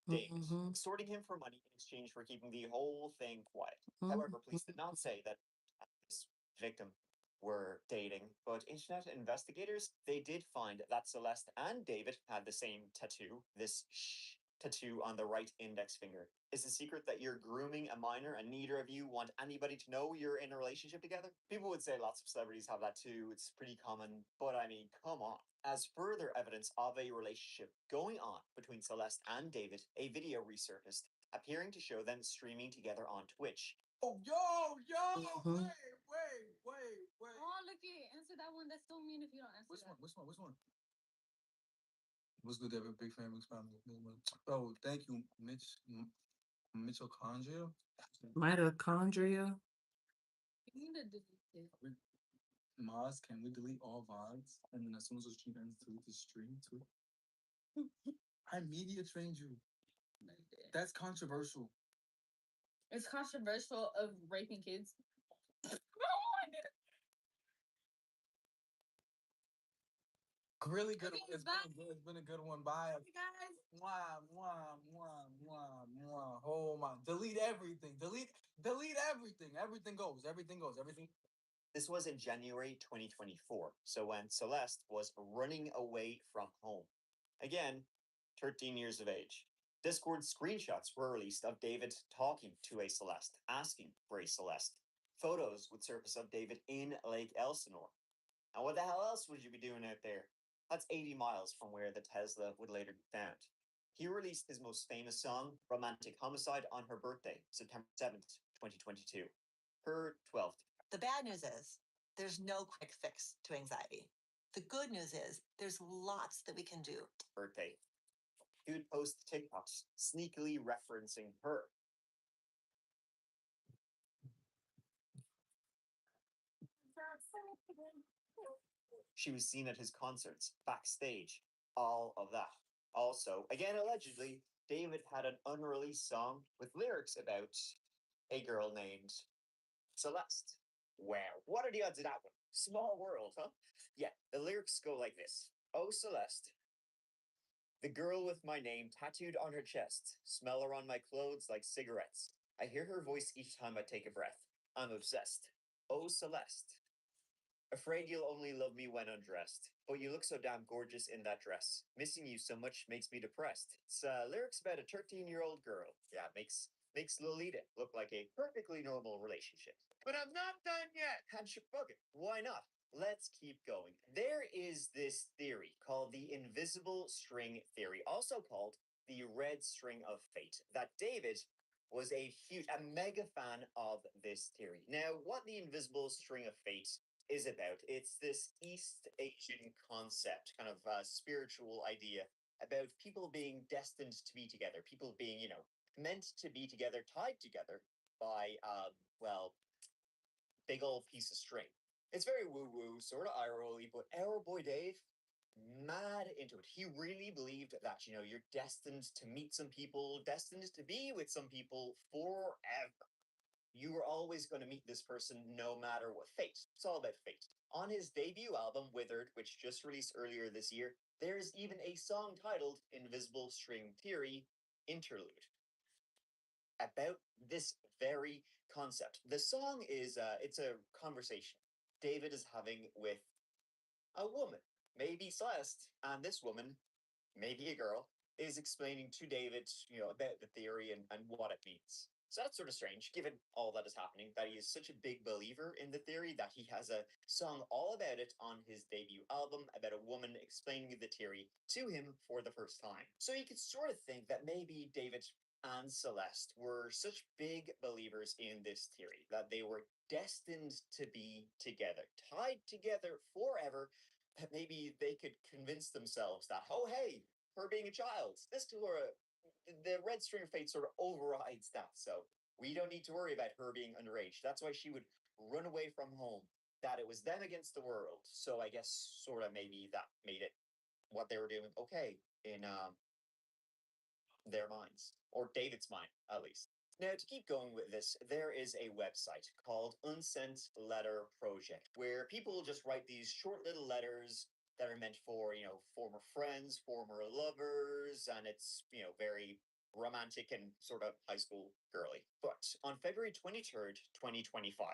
David, Mhm. extorting him for money in exchange for keeping the whole thing quiet. However, police did not say that this victim were dating, but internet investigators, they did find that Celeste and David had the same tattoo, this tattoo on the right index finger. Is the secret that you're grooming a minor and neither of you want anybody to know you're in a relationship together? People would say lots of celebrities have that too. It's pretty common, but I mean, come on. As further evidence of a relationship going on between Celeste and David, a video resurfaced appearing to show them streaming together on Twitch. Oh, yo, Mhm. wait. Oh, look it. Answer that one. That's so mean if you don't answer Which that. one? What's good, David? Big fan, big fan. Oh, thank you, Mitochondria. Mitochondria. You need to delete it. Maz, can we delete all VODs? And then as soon as the stream ends, delete the stream too? I media trained you. That's controversial. It's controversial of raping kids. Really good. Okay, It's bye. been a good one. Bye. Hey guys. Mwah. Oh my! Delete everything. Delete everything. Everything goes. This was in January 2024, so when Celeste was running away from home. Again, 13 years of age. Discord screenshots were released of David talking to a Celeste, asking for a Celeste. Photos would surface of David in Lake Elsinore. And what the hell else would you be doing out there? That's 80 miles from where the Tesla would later be found. He released his most famous song, Romantic Homicide, on her birthday, September 7th, 2022. Her 12th. The bad news is there's no quick fix to anxiety. The good news is there's lots that we can do. Birthday. He would post TikToks sneakily referencing her. She was seen at his concerts, backstage, all of that. Also, again allegedly, David had an unreleased song with lyrics about a girl named Celeste. Wow, what are the odds of that one? Small world, huh? Yeah, the lyrics go like this. Oh, Celeste, the girl with my name tattooed on her chest, smell her on my clothes like cigarettes. I hear her voice each time I take a breath. I'm obsessed. Oh, Celeste. Afraid you'll only love me when undressed, but you look so damn gorgeous in that dress. Missing you so much makes me depressed. It's lyrics about a 13-year-old girl. Yeah, makes Lolita look like a perfectly normal relationship. But I'm not done yet. And fuck it, why not? Let's keep going. There is this theory called the invisible string theory, also called the red string of fate, that David was a mega fan of this theory. Now, what the invisible string of fate is about, it's this East Asian concept, kind of spiritual idea about people being destined to be together, people being, meant to be together, tied together by, big old piece of string. It's very woo-woo, sort of eye-rolly, but our boy Dave, mad into it. He really believed that, you're destined to meet some people, destined to be with some people forever. You were always going to meet this person no matter what. Fate. It's all about fate. On his debut album, Withered, which just released earlier this year, there's even a song titled Invisible String Theory Interlude. about this very concept. The song is it's a conversation David is having with a woman, maybe Celeste, and this woman, maybe a girl, is explaining to David, about the theory and what it means. So that's sort of strange, given all that is happening, that he is such a big believer in the theory that he has a song all about it on his debut album about a woman explaining the theory to him for the first time. So you could sort of think that maybe David and Celeste were such big believers in this theory that they were destined to be together, tied together forever, that maybe they could convince themselves that, oh, hey, her being a child, this the red string of fate sort of overrides that. So we don't need to worry about her being underage. That's why she would run away from home. That it was them against the world. So I guess sort of maybe that made it what they were doing okay in their minds, or David's mind at least. Now, to keep going with this, there is a website called Unsent Letter Project, where people just write these short little letters that are meant for, former friends, former lovers, and it's, very romantic and sort of high school girly. But on February 23rd, 2025,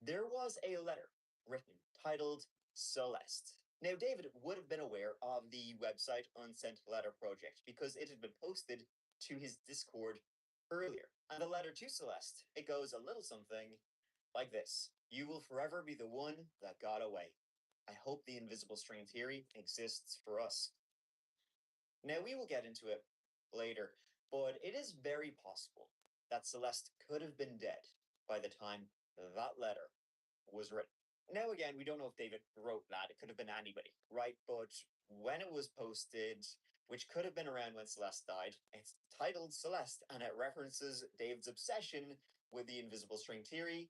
there was a letter written titled Celeste. Now, David would have been aware of the website Unsent Letter Project because it had been posted to his Discord earlier. And the letter to Celeste, it goes a little something like this. You will forever be the one that got away. I hope the invisible string theory exists for us. Now, we will get into it later, but it is very possible that Celeste could have been dead by the time that letter was written. Now, again, we don't know if David wrote that. It could have been anybody, right? But when it was posted, which could have been around when Celeste died, it's titled Celeste, and it references David's obsession with the invisible string theory.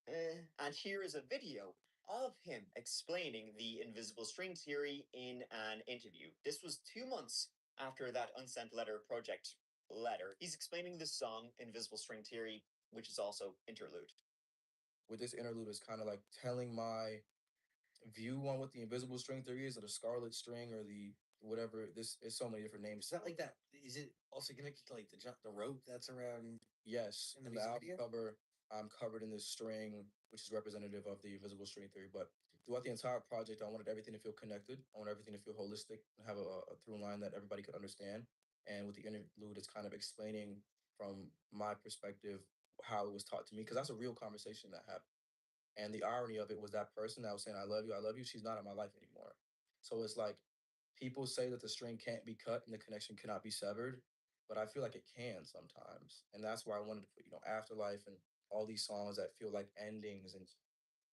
And here is a video of him explaining the invisible string theory in an interview. This was 2 months after that Unsent Letter Project letter. He's explaining the song Invisible String Theory, which is also interlude. With this interlude is kind of like telling my view on what the invisible string theory is, or the scarlet string, or the whatever. This is so many different names. Is that like that? Is it also connected to like the rope that's around? Yes, In the in the music album video? cover, I'm covered in this string, which is representative of the invisible string theory. But throughout the entire project, I wanted everything to feel connected. I wanted everything to feel holistic and have a through line that everybody could understand. And with the interlude, it's kind of explaining from my perspective how it was taught to me, because that's a real conversation that happened. And the irony of it was that person that was saying, I love you, she's not in my life anymore. So it's like people say that the string can't be cut and the connection cannot be severed, but I feel like it can sometimes. And that's why I wanted to put, Afterlife and all these songs that feel like endings and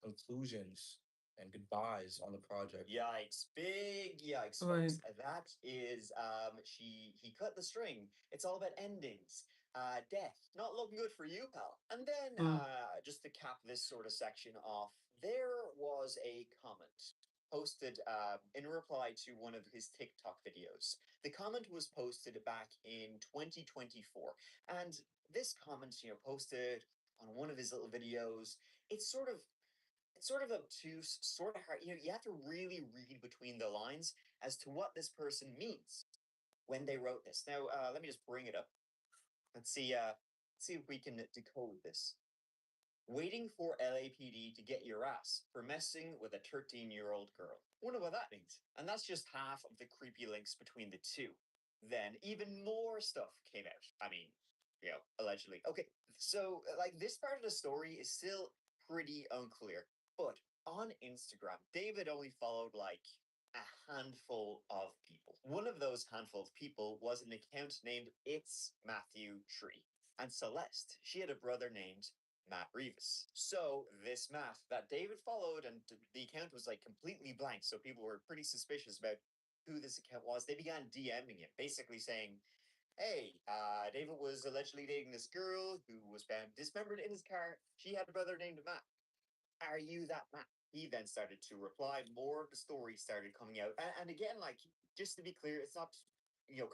conclusions and goodbyes on the project. Yikes, big yikes, Right. folks. That is he cut the string. It's all about endings. Death. Not looking good for you, pal. And then just to cap this sort of section off, there was a comment posted in reply to one of his TikTok videos. The comment was posted back in 2024. And this comment, posted on one of his little videos, it's sort of obtuse, sort of hard. You have to really read between the lines as to what this person means when they wrote this. Now, let me just bring it up. Let's see if we can decode this. Waiting for LAPD to get your ass for messing with a 13-year-old girl. Wonder what that means. And that's just half of the creepy links between the two. Then even more stuff came out. I mean, allegedly. Okay, so like this part of the story is still pretty unclear. But on Instagram, David only followed like a handful of people. One of those handful of people was an account named It's Matthew Tree. And Celeste, she had a brother named Matt Reeves. So this Matt that David followed, and the account was like completely blank, so people were pretty suspicious about who this account was. They began DMing him, basically saying, hey, David was allegedly dating this girl who was found dismembered in his car. She had a brother named Matt. Are you that Matt? He then started to reply. More of the story started coming out. And again, like, just to be clear, it's not,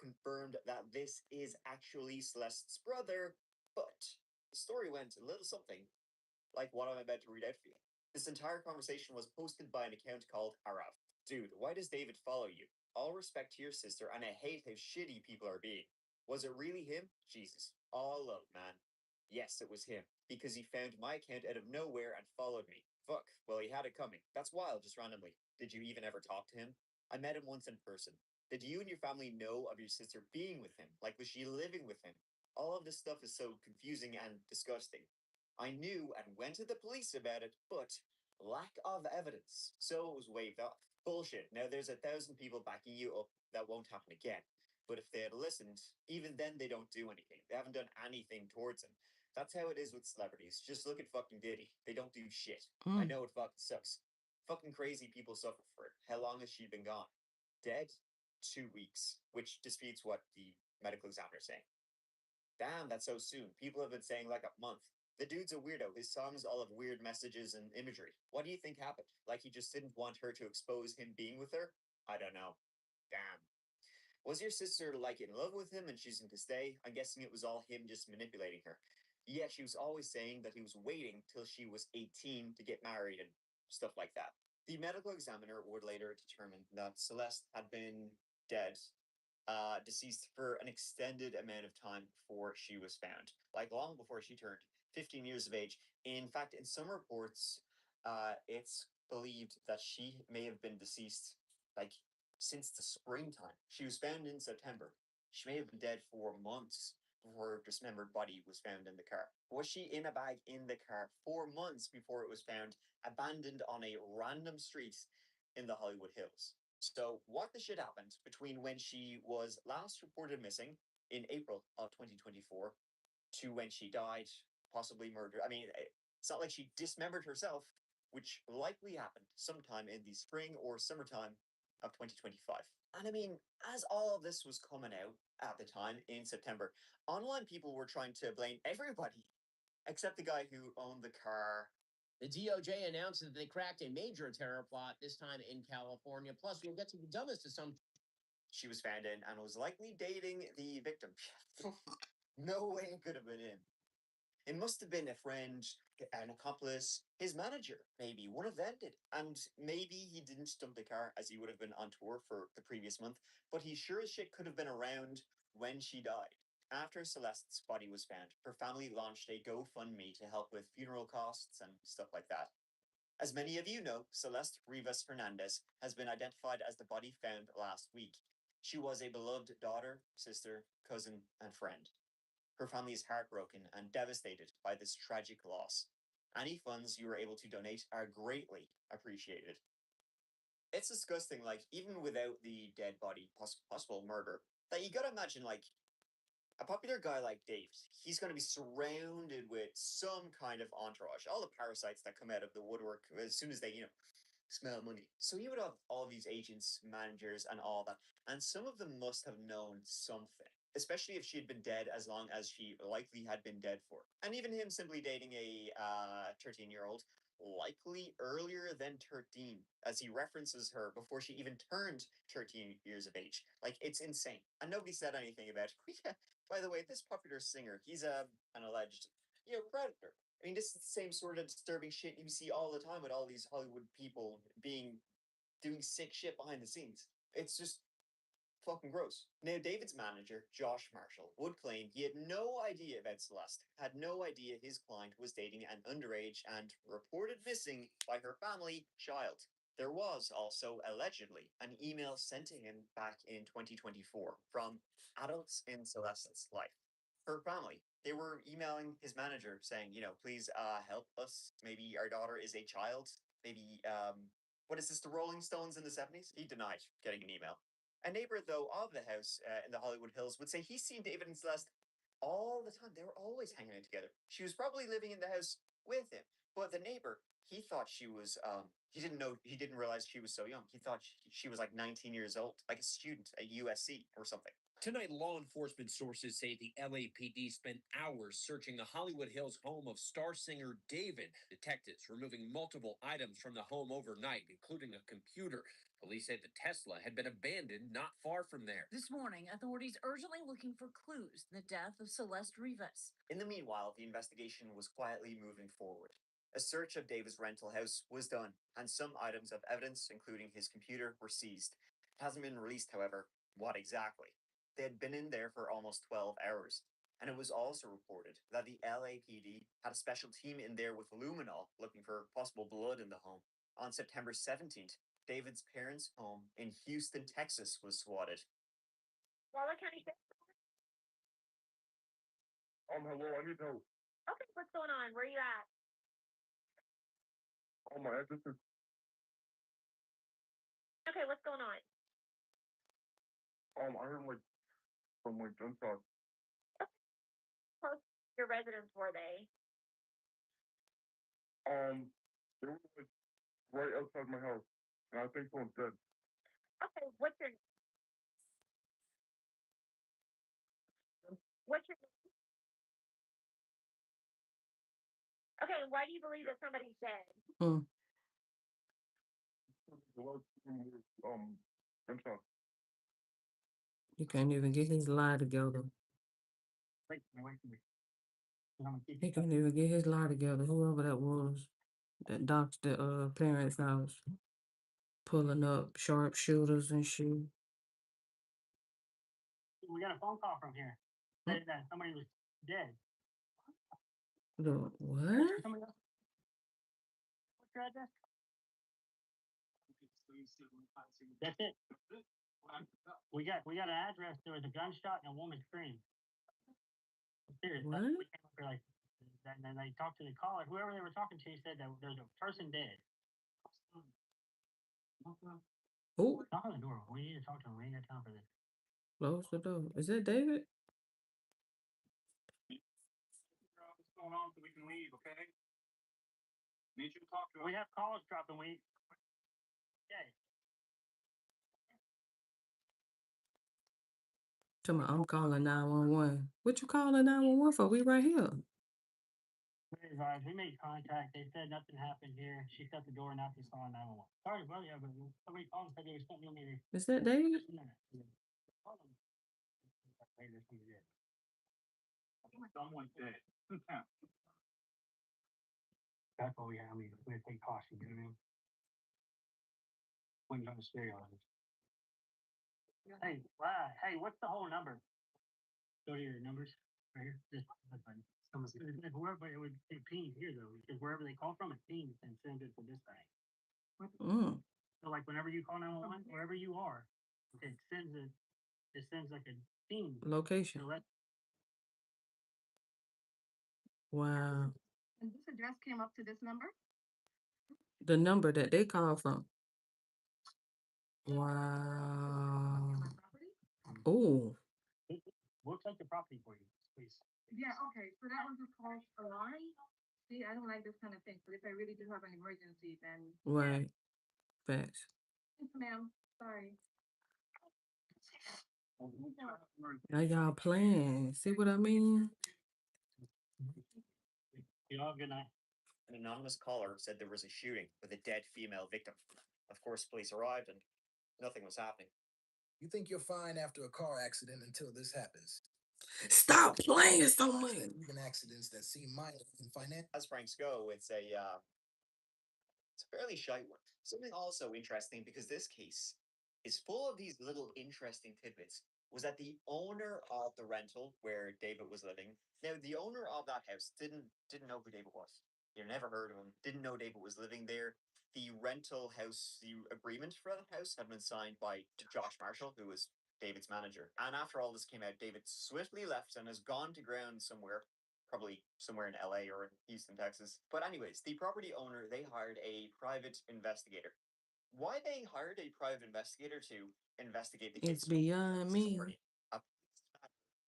confirmed that this is actually Celeste's brother, but the story went a little something like what I'm about to read out for you. This entire conversation was posted by an account called Arav. Dude, why does David follow you? All respect to your sister, and I hate how shitty people are being. Was it really him? Jesus. Oh, look, man. Yes, it was him. Because he found my account out of nowhere and followed me. Fuck. Well, he had it coming. That's wild, just randomly. Did you even ever talk to him? I met him once in person. Did you and your family know of your sister being with him? Like, was she living with him? All of this stuff is so confusing and disgusting. I knew and went to the police about it, but lack of evidence. So it was waved off. Bullshit. Now there's 1,000 people backing you up. That won't happen again. But if they had listened, even then they don't do anything. They haven't done anything towards him. That's how it is with celebrities. Just look at fucking Diddy. They don't do shit. I know it fucking sucks. Fucking crazy people suffer for it. How long has she been gone? Dead? 2 weeks, which disputes what the medical examiner is saying. Damn, that's so soon. People have been saying like a month. The dude's a weirdo. His songs all have weird messages and imagery. What do you think happened? Like he just didn't want her to expose him being with her? I don't know. Damn. Was your sister like in love with him and she's going to stay? I'm guessing it was all him just manipulating her. Yeah, she was always saying that he was waiting till she was 18 to get married and stuff like that. The medical examiner would later determine that Celeste had been dead, deceased for an extended amount of time before she was found, like long before she turned 15 years of age. In fact, in some reports, it's believed that she may have been deceased like since the springtime. She was found in September. She may have been dead for months before her dismembered body was found in the car. Was she in a bag in the car 4 months before it was found abandoned on a random street in the Hollywood Hills? So, what the shit happened between when she was last reported missing in April of 2024 to when she died, possibly murdered? I mean, it's not like she dismembered herself, which likely happened sometime in the spring or summertime of 2025. And I mean, as all of this was coming out at the time in September, online people were trying to blame everybody except the guy who owned the car. The DOJ announced that they cracked a major terror plot, this time in California. Plus, we'll get to the dumbest of some. She was found in and was likely dating the victim. No way it could have been him. It must have been a friend, an accomplice, his manager, maybe. One of them did. And maybe he didn't dump the car as he would have been on tour for the previous month, but he sure as shit could have been around when she died. After Celeste's body was found, her family launched a GoFundMe to help with funeral costs and stuff like that. As many of you know, Celeste Rivas Fernandez has been identified as the body found last week. She was a beloved daughter, sister, cousin, and friend. Her family is heartbroken and devastated by this tragic loss. Any funds you are able to donate are greatly appreciated. It's disgusting, like, even without the dead body, possible murder, that you gotta imagine, like, a popular guy like Dave, he's going to be surrounded with some kind of entourage. All the parasites that come out of the woodwork as soon as they, smell money. So he would have all these agents, managers, and all that. And some of them must have known something, especially if she had been dead as long as she likely had been dead for. And even him simply dating a 13-year-old, likely earlier than 13, as he references her before she even turned 13 years of age. Like, it's insane. And nobody said anything about it. Yeah, by the way, this popular singer, he's an alleged, predator. I mean, this is the same sort of disturbing shit you see all the time with all these Hollywood people doing sick shit behind the scenes. It's just fucking gross. Now, David's manager, Josh Marshall, would claim he had no idea about Celeste, had no idea his client was dating an underage and reported missing by her family child. There was also, allegedly, an email sent to him back in 2024 from adults in Celeste's life. Her family, they were emailing his manager saying, please help us. Maybe our daughter is a child. Maybe, what is this, the Rolling Stones in the 70s? He denied getting an email. A neighbor, though, of the house in the Hollywood Hills would say he's seen David and Celeste all the time. They were always hanging out together. She was probably living in the house with him. But the neighbor, he thought she was, he didn't realize she was so young. He thought she was like 19 years old, like a student at USC or something. Tonight, law enforcement sources say the LAPD spent hours searching the Hollywood Hills home of star singer David. Detectives removing multiple items from the home overnight, including a computer. Police say the Tesla had been abandoned not far from there. This morning, authorities urgently looking for clues in the death of Celeste Rivas. In the meanwhile, the investigation was quietly moving forward. A search of David's rental house was done, and some items of evidence, including his computer, were seized. It hasn't been released, however, what exactly. They had been in there for almost 12 hours. And it was also reported that the LAPD had a special team in there with luminol looking for possible blood in the home. On September 17th, David's parents' home in Houston, Texas was swatted. Waller County. Hello, I need help. Okay, what's going on? Where are you at? My address is Okay, what's going on? I heard from gunshots. Close to your residence were they? They were right outside my house, and I think someone's dead. Okay, what's your name? Okay, why do you believe that somebody's dead? Gunshots. He can't even get his lie together. He couldn't even get his lie together. Whoever that was, that doxed the parents' house, pulling up sharpshooters and shit. We got a phone call from here. Said that somebody was dead. The what? Somebody else? What's your address? That's it. We got an address. There was a gunshot and a woman screamed. Serious. What? We came up here like, and then they talked to the caller. Whoever they were talking to said that there's a person dead. Who? Knock on the door. We need to talk to him. We ain't got time for this. Close the door. Is that David? What's going on so we can leave, okay? Need you to talk to We have calls dropping. Okay. Tell me, I'm calling 911. What you calling 911 for? We right here. We made contact. They said nothing happened here. She shut the door and now she's calling 911. Sorry, brother, yeah, but somebody called and said there was something on me. Is that David? Someone's dead. That's what we have. I mean, we take caution, you know what I mean? When you're on the stereo. Hey, wow. Hey, what's the whole number? Go to your numbers right here. Just whoever it would say ping here though, because wherever they call from, it pings and sends it to dispatch. So like whenever you call 911, wherever you are, it sends like a ping. Location. So Wow. And this address came up to this number? The number that they call from. Wow. Oh. We'll take the property for you, please. Yeah, okay, so that was just called alarm? See, I don't like this kind of thing, but if I really do have an emergency, then. Right. Facts. Yes, ma'am, sorry. Now y'all playing. See what I mean? Y'all good night. An anonymous caller said there was a shooting with a dead female victim. Of course, police arrived and nothing was happening. You think you're fine after a car accident until this happens. Stop playing so much. Even accidents that seem minor in finance. As Franks go, it's a fairly shy one. Something also interesting, because this case is full of these little interesting tidbits, was that the owner of the rental where David was living, now the owner of that house didn't know who David was. You never heard of him, didn't know David was living there. The rental house, the agreement for that house had been signed by Josh Marshall, who was David's manager. And after all this came out, David swiftly left and has gone to ground somewhere, probably somewhere in LA or in Houston, Texas. But anyways, the property owner, they hired a private investigator. Why they hired a private investigator to investigate the case? It's beyond me.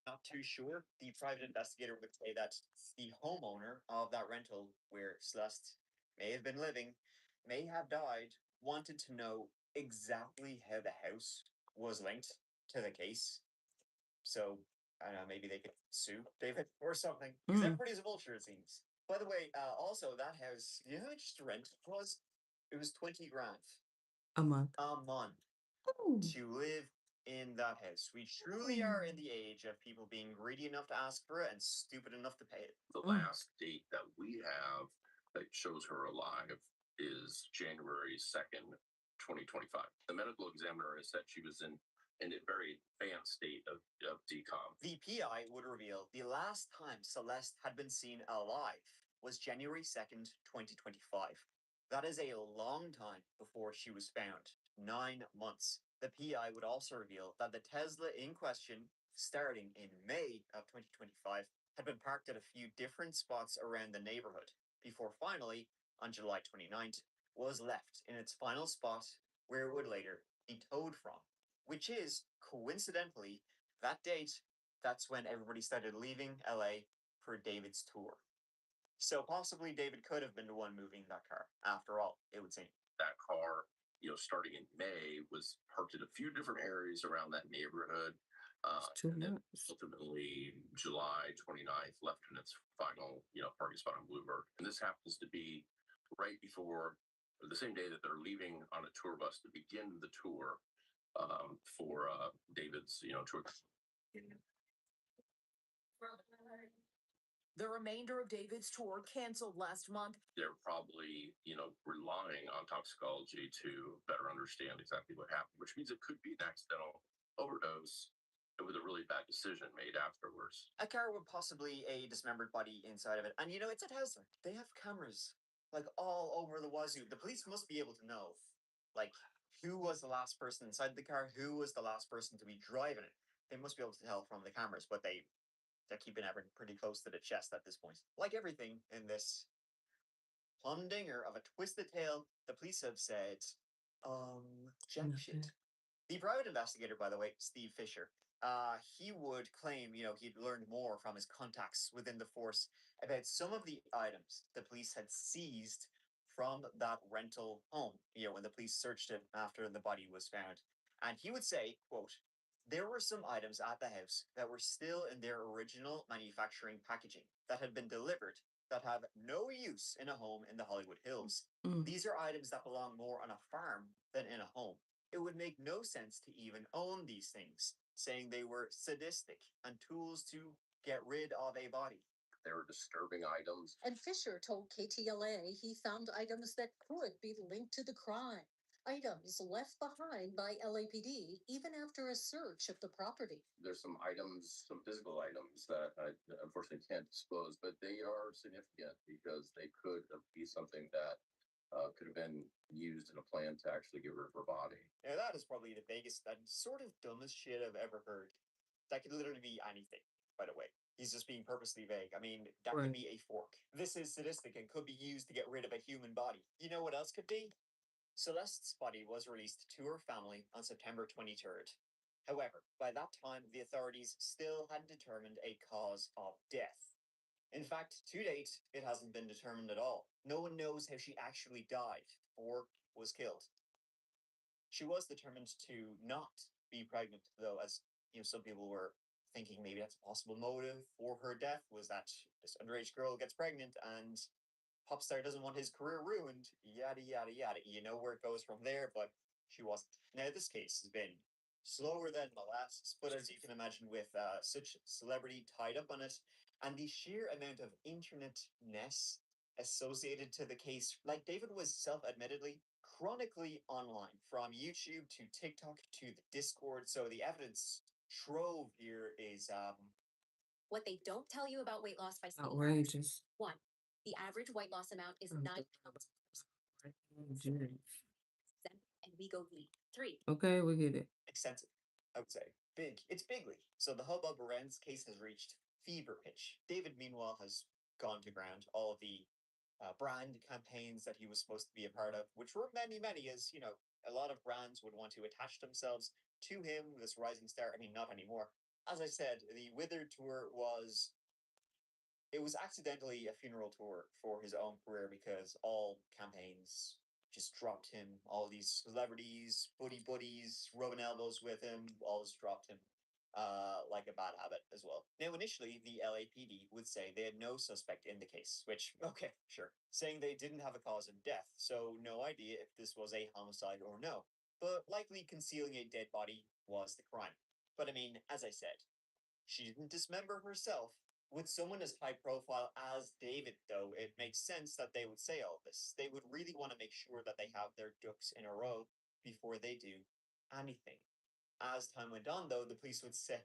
Not too sure. The private investigator would say that the homeowner of that rental where Celeste may have been living, may have died, wanted to know exactly how the house was linked to the case. So, I don't know, maybe they could sue David or something. Because everybody's a vulture, it seems. By the way, also, that house, you know how much the rent was? It was 20 grand. A month. A month. Ooh. To live in that house. We truly are in the age of people being greedy enough to ask for it and stupid enough to pay it. The last date that we have that shows her alive is January 2nd, 2025. The medical examiner has said she was in in a very advanced state of decom. The PI would reveal the last time Celeste had been seen alive was January 2nd, 2025. That is a long time before she was found. 9 months. The PI would also reveal that the Tesla in question, starting in May of 2025, had been parked at a few different spots around the neighborhood, before finally, on July 29th, was left in its final spot where it would later be towed from, which is, coincidentally, that date, that's when everybody started leaving LA for David's tour. So possibly David could have been the one moving that car, after all, it would seem. That car, starting in May, was parked in a few different areas around that neighborhood. Too And then much. ultimately, July 29th, left in its final, parking spot on Bluebird. And this happens to be right before, or the same day that they're leaving on a tour bus to begin the tour for David's, tour. The remainder of David's tour canceled last month. They're probably, relying on toxicology to better understand exactly what happened, which means it could be an accidental overdose with a really bad decision made afterwards. A car with possibly a dismembered body inside of it. And it's a Tesla. They have cameras, like, all over the wazoo. The police must be able to know, like, who was the last person inside the car, who was the last person to be driving it. They must be able to tell from the cameras, but they're keeping everything pretty close to the chest at this point. Like everything in this humdinger of a twisted tale, the police have said, jack shit. The private investigator, by the way, Steve Fisher, he would claim, he'd learned more from his contacts within the force about some of the items the police had seized from that rental home, when the police searched it after the body was found. And he would say, quote, there were some items at the house that were still in their original manufacturing packaging that had been delivered that have no use in a home in the Hollywood Hills. These are items that belong more on a farm than in a home. It would make no sense to even own these things, saying they were sadistic and tools to get rid of a body. They were disturbing items. And Fisher told KTLA he found items that could be linked to the crime. Items left behind by LAPD even after a search of the property. There's some items, some physical items that I unfortunately can't disclose, but they are significant because they could be something that could have been used in a plan to actually get rid of her body. Now that is probably the biggest and sort of dumbest shit I've ever heard. That could literally be anything, by the way. He's just being purposely vague. I mean, that could be a fork. This is sadistic and could be used to get rid of a human body. You know what else could be? Celeste's body was released to her family on September 23rd. However, by that time, the authorities still hadn't determined a cause of death. In fact, to date, it hasn't been determined at all. No one knows how she actually died or was killed. She was determined to not be pregnant, though, as some people were thinking maybe that's a possible motive for her death, was that this underage girl gets pregnant and Popstar doesn't want his career ruined, yada yada yada. You know where it goes from there, but she wasn't. Now this case has been slower than molasses, but as you can imagine, with such celebrity tied up on it, and the sheer amount of internet-ness associated to the case, like David was self-admittedly chronically online, from YouTube to TikTok to the Discord, so the evidence trove here is What they don't tell you about weight loss by saying Outrageous. 1, the average weight loss amount is 9 pounds, and we go lean. 3, Okay, we get it. extensive, I would say. Big. It's bigly. So the hubbub around this case has reached fever pitch. David, meanwhile, has gone to ground all of the brand campaigns that he was supposed to be a part of, which were many, many, as a lot of brands would want to attach themselves to him, this rising star. I mean, not anymore. As I said, the Withered tour was accidentally a funeral tour for his own career because all campaigns just dropped him. All these celebrities, buddies, rubbing elbows with him, all just dropped him like a bad habit as well. Now, initially, the LAPD would say they had no suspect in the case, which, okay, sure, saying they didn't have a cause of death, so no idea if this was a homicide or no, but likely concealing a dead body was the crime. But I mean, as I said, she didn't dismember herself. With someone as high profile as David, though, it makes sense that they would say all this. They would really want to make sure that they have their ducks in a row before they do anything. As time went on, though, the police would say,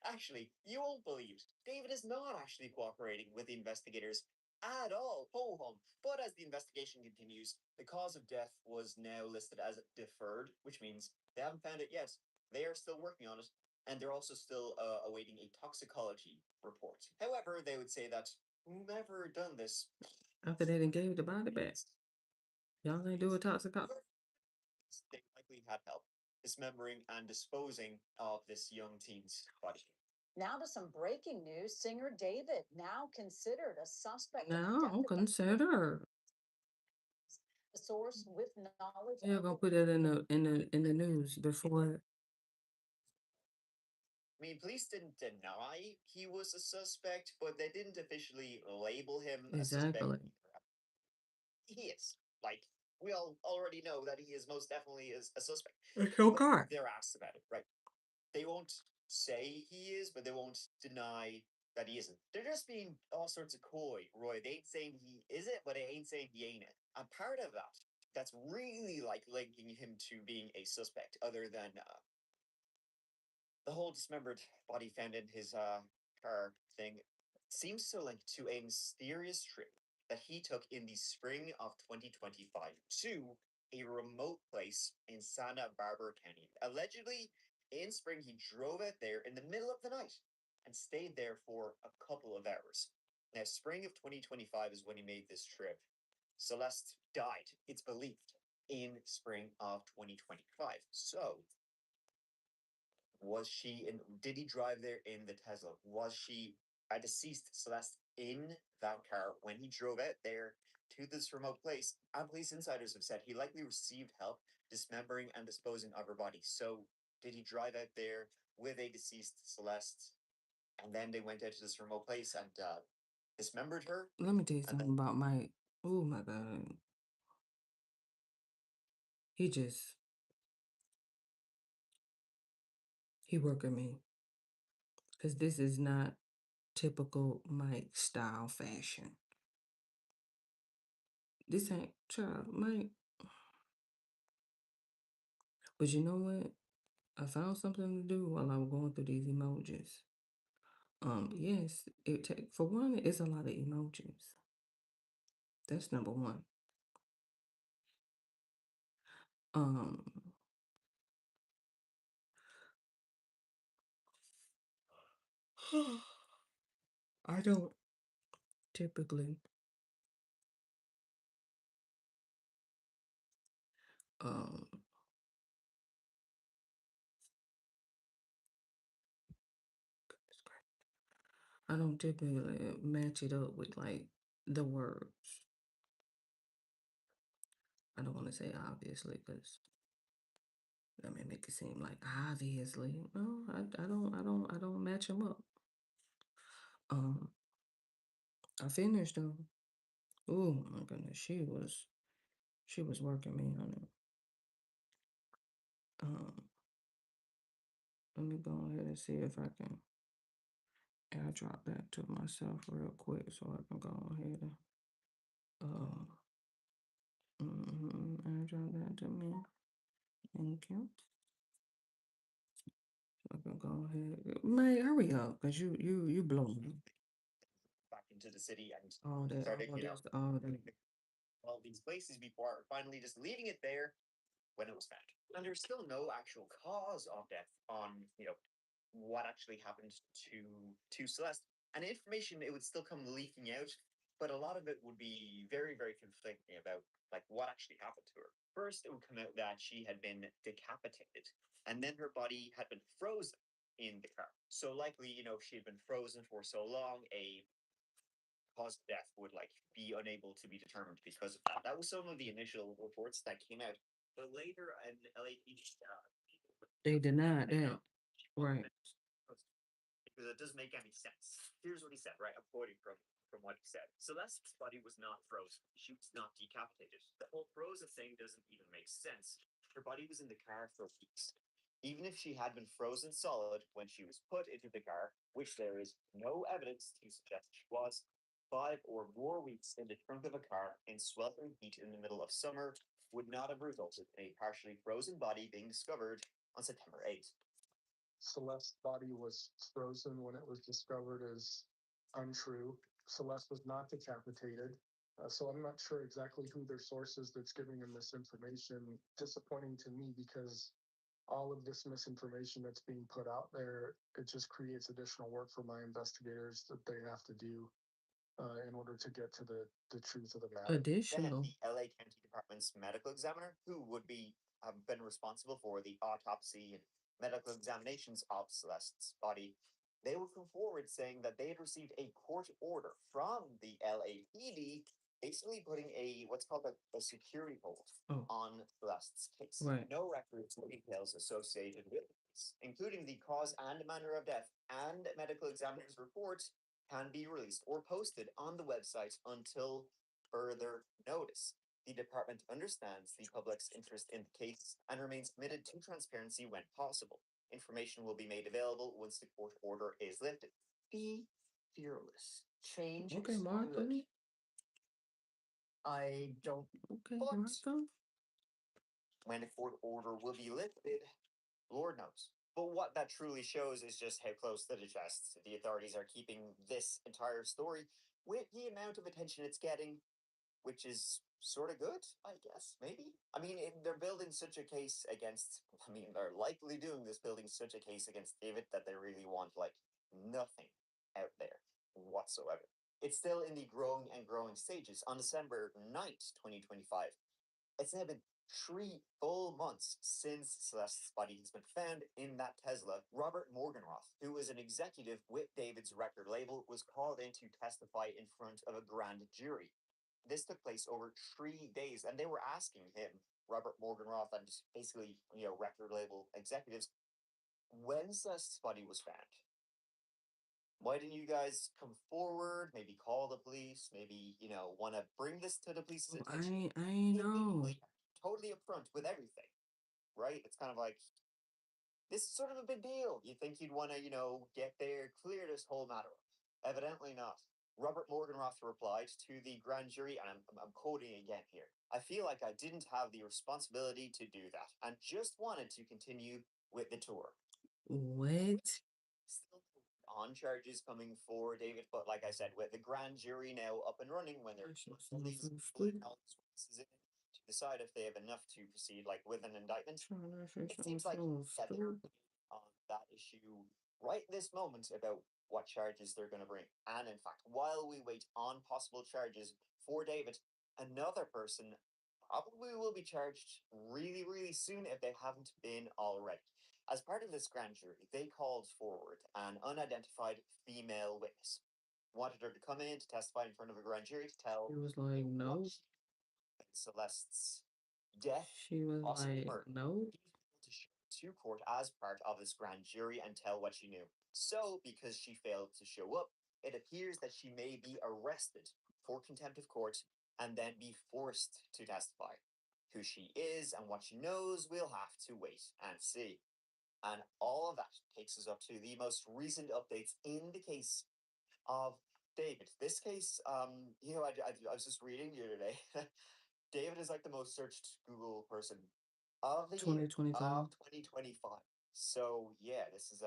actually, you won't believe it. David is not actually cooperating with the investigators at all. Ho hum. But as the investigation continues, the cause of death was now listed as deferred, which means they haven't found it yet. They are still working on it, and they're also still awaiting a toxicology report. However, they would say that whoever done this, After they done gave the body back. Y'all ain't do a toxicology. they likely had help dismembering and disposing of this young teen's body. Now to some breaking news. Singer David now considered a suspect. of Now, death consider. a source with knowledge. You're gonna put it in the news before. I mean, police didn't deny he was a suspect, but they didn't officially label him a suspect. Exactly. He is. Like, we all already know that he is most definitely a suspect. It's your But car. they're asked about it, right? They won't say he is, but they won't deny that he isn't. They're just being all sorts of coy, Roy. They ain't saying he is it, but they ain't saying he ain't it. And part of that, that's really like linking him to being a suspect, other than the whole dismembered body found in his car thing, seems to link to a mysterious trip that he took in the spring of 2025 to a remote place in Santa Barbara County. Allegedly, in spring, he drove out there in the middle of the night and stayed there for a couple of hours. Now, spring of 2025 is when he made this trip. Celeste died, it's believed, in spring of 2025. So, was she in? Did he drive there in the Tesla? Was she a deceased Celeste in that car when he drove out there to this remote place? And police insiders have said he likely received help dismembering and disposing of her body. So, did he drive out there with a deceased Celeste, and then they went out to this remote place and dismembered her? Let me tell you And something about Mike. Oh my God. He working me. Because this is not typical Mike style fashion. This ain't child, Mike. But you know what? I found something to do while I was going through these emojis. Yes, for one, it's a lot of emojis. That's number one. I don't typically I don't typically match it up with like the words. I don't want to say obviously because that may make it seem like obviously. No, I don't match them up. I finished though. Oh my goodness, she was working me on it. Let me go ahead and see if I can airdrop that to myself real quick so I can go ahead and airdrop that to me. Thank you. I can go ahead. May hurry up, cause you blowing me. Back into the city and All that, started, all that. all these places before finally just leaving it there when it was found. And there's still no actual cause of death on, what actually happened to Celeste. And information, it would still come leaking out, but a lot of it would be very, very conflicting about like what actually happened to her. First, it would come out that she had been decapitated, and then her body had been frozen in the car. So likely, if she had been frozen for so long, a cause of death would like be unable to be determined because of that. That was some of the initial reports that came out. But later, an LAPD They denied that. Right. because it doesn't make any sense. Here's what he said, right? I'm quoting from what he said. Celeste's body was not frozen. She was not decapitated. The whole frozen thing doesn't even make sense. Her body was in the car for weeks. Even if she had been frozen solid when she was put into the car, which there is no evidence to suggest she was, 5 or more weeks in the trunk of a car in sweltering heat in the middle of summer would not have resulted in a partially frozen body being discovered on September 8th. Celeste's body was frozen when it was discovered is untrue. Celeste was not decapitated. So I'm not sure exactly who their source is that's giving them this information. Disappointing to me because all of this misinformation that's being put out there, it just creates additional work for my investigators that they have to do in order to get to the truth of the matter. Then Additional. the LA County Department's medical examiner, who would be have been responsible for the autopsy and medical examinations of Celeste's body, they would come forward saying that they had received a court order from the LAPD, basically putting a what's called a security hold Oh. on Celeste's case. Right. No records or details associated with the case, including the cause and manner of death and medical examiner's report, can be released or posted on the website until further notice. The department understands the public's interest in the case and remains committed to transparency when possible. Information will be made available once the court order is lifted. Be fearless. Change Okay, is Martha. good. I don't. Okay, But Martha. when the court order will be lifted, Lord knows. But what that truly shows is just how close to the chest the authorities are keeping this entire story with the amount of attention it's getting, which is sort of good, I guess, maybe. I mean, they're building such a case against, I mean, they're likely doing this, building such a case against David that they really want, like, nothing out there whatsoever. It's still in the growing and growing stages. On December 9th, 2025, it's now been 3 full months since Celeste's body has been found in that Tesla. Robert Morgenroth, who was an executive with David's record label, was called in to testify in front of a grand jury. This took place over 3 days, and they were asking him, Robert Morgenroth, and basically, record label executives, when Celeste's body was found. Why didn't you guys come forward? Maybe call the police. Maybe want to bring this to the police's attention. I know. Totally upfront with everything, right? It's kind of like this is sort of a big deal. You think you'd want to, get there, clear this whole matter up. Evidently not. Robert Morgenroth replied to the grand jury, and I'm quoting again here. I feel like I didn't have the responsibility to do that, and just wanted to continue with the tour. What? Still on charges coming for David, but like I said, with the grand jury now up and running, when they're all these witnesses in to decide if they have enough to proceed, like with an indictment. It seems like they're on that issue right this moment about what charges they're going to bring. And in fact, while we wait on possible charges for David, another person probably will be charged really, really soon if they haven't been already. As part of this grand jury, they called forward an unidentified female witness. Wanted her to come in to testify in front of a grand jury to tell. She was like, no. Celeste's death. She was like, no. To show to court as part of this grand jury and tell what she knew. So, because she failed to show up, it appears that she may be arrested for contempt of court and then be forced to testify. Who she is and what she knows, we'll have to wait and see. And all of that takes us up to the most recent updates in the case of David. This case, I was just reading the other day. David is like the most searched Google person of the 2025. year of 2025. So yeah, this is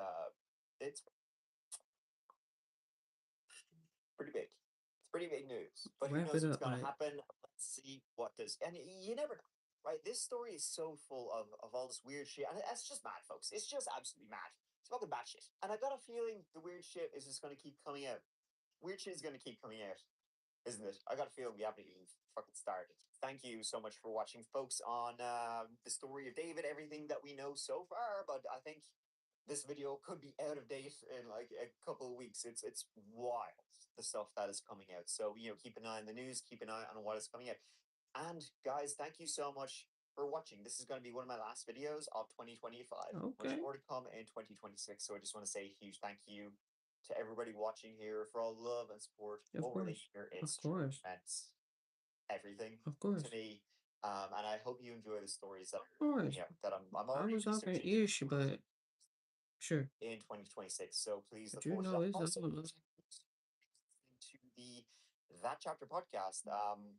it's pretty big. It's pretty big news. But who Wrap knows it what's up, going to Mike. happen? Let's see what does. And you never know, right? This story is so full of all this weird shit, and it's just mad, folks. It's just absolutely mad. It's fucking bad shit. And I got a feeling the weird shit is just going to keep coming out. Weird shit is going to keep coming out, isn't it? I got a feeling we haven't even fucking started. Thank you so much for watching, folks, on the story of David, everything that we know so far. But I think this video could be out of date in like a couple of weeks. It's wild, the stuff that is coming out. So, keep an eye on the news, keep an eye on what is coming out. And guys, thank you so much for watching. This is going to be one of my last videos of 2025. Okay. Much more to come in 2026. So I just want to say a huge thank you to everybody watching here for all the love and support. Of Over the course. year, Of it's course. meant everything Of course. to me. And I hope you enjoy the stories that Of course. that I'm I already was off an researching issue, but sure. in 2026. So please But look forward to that. it's Also, all to the That Chapter podcast.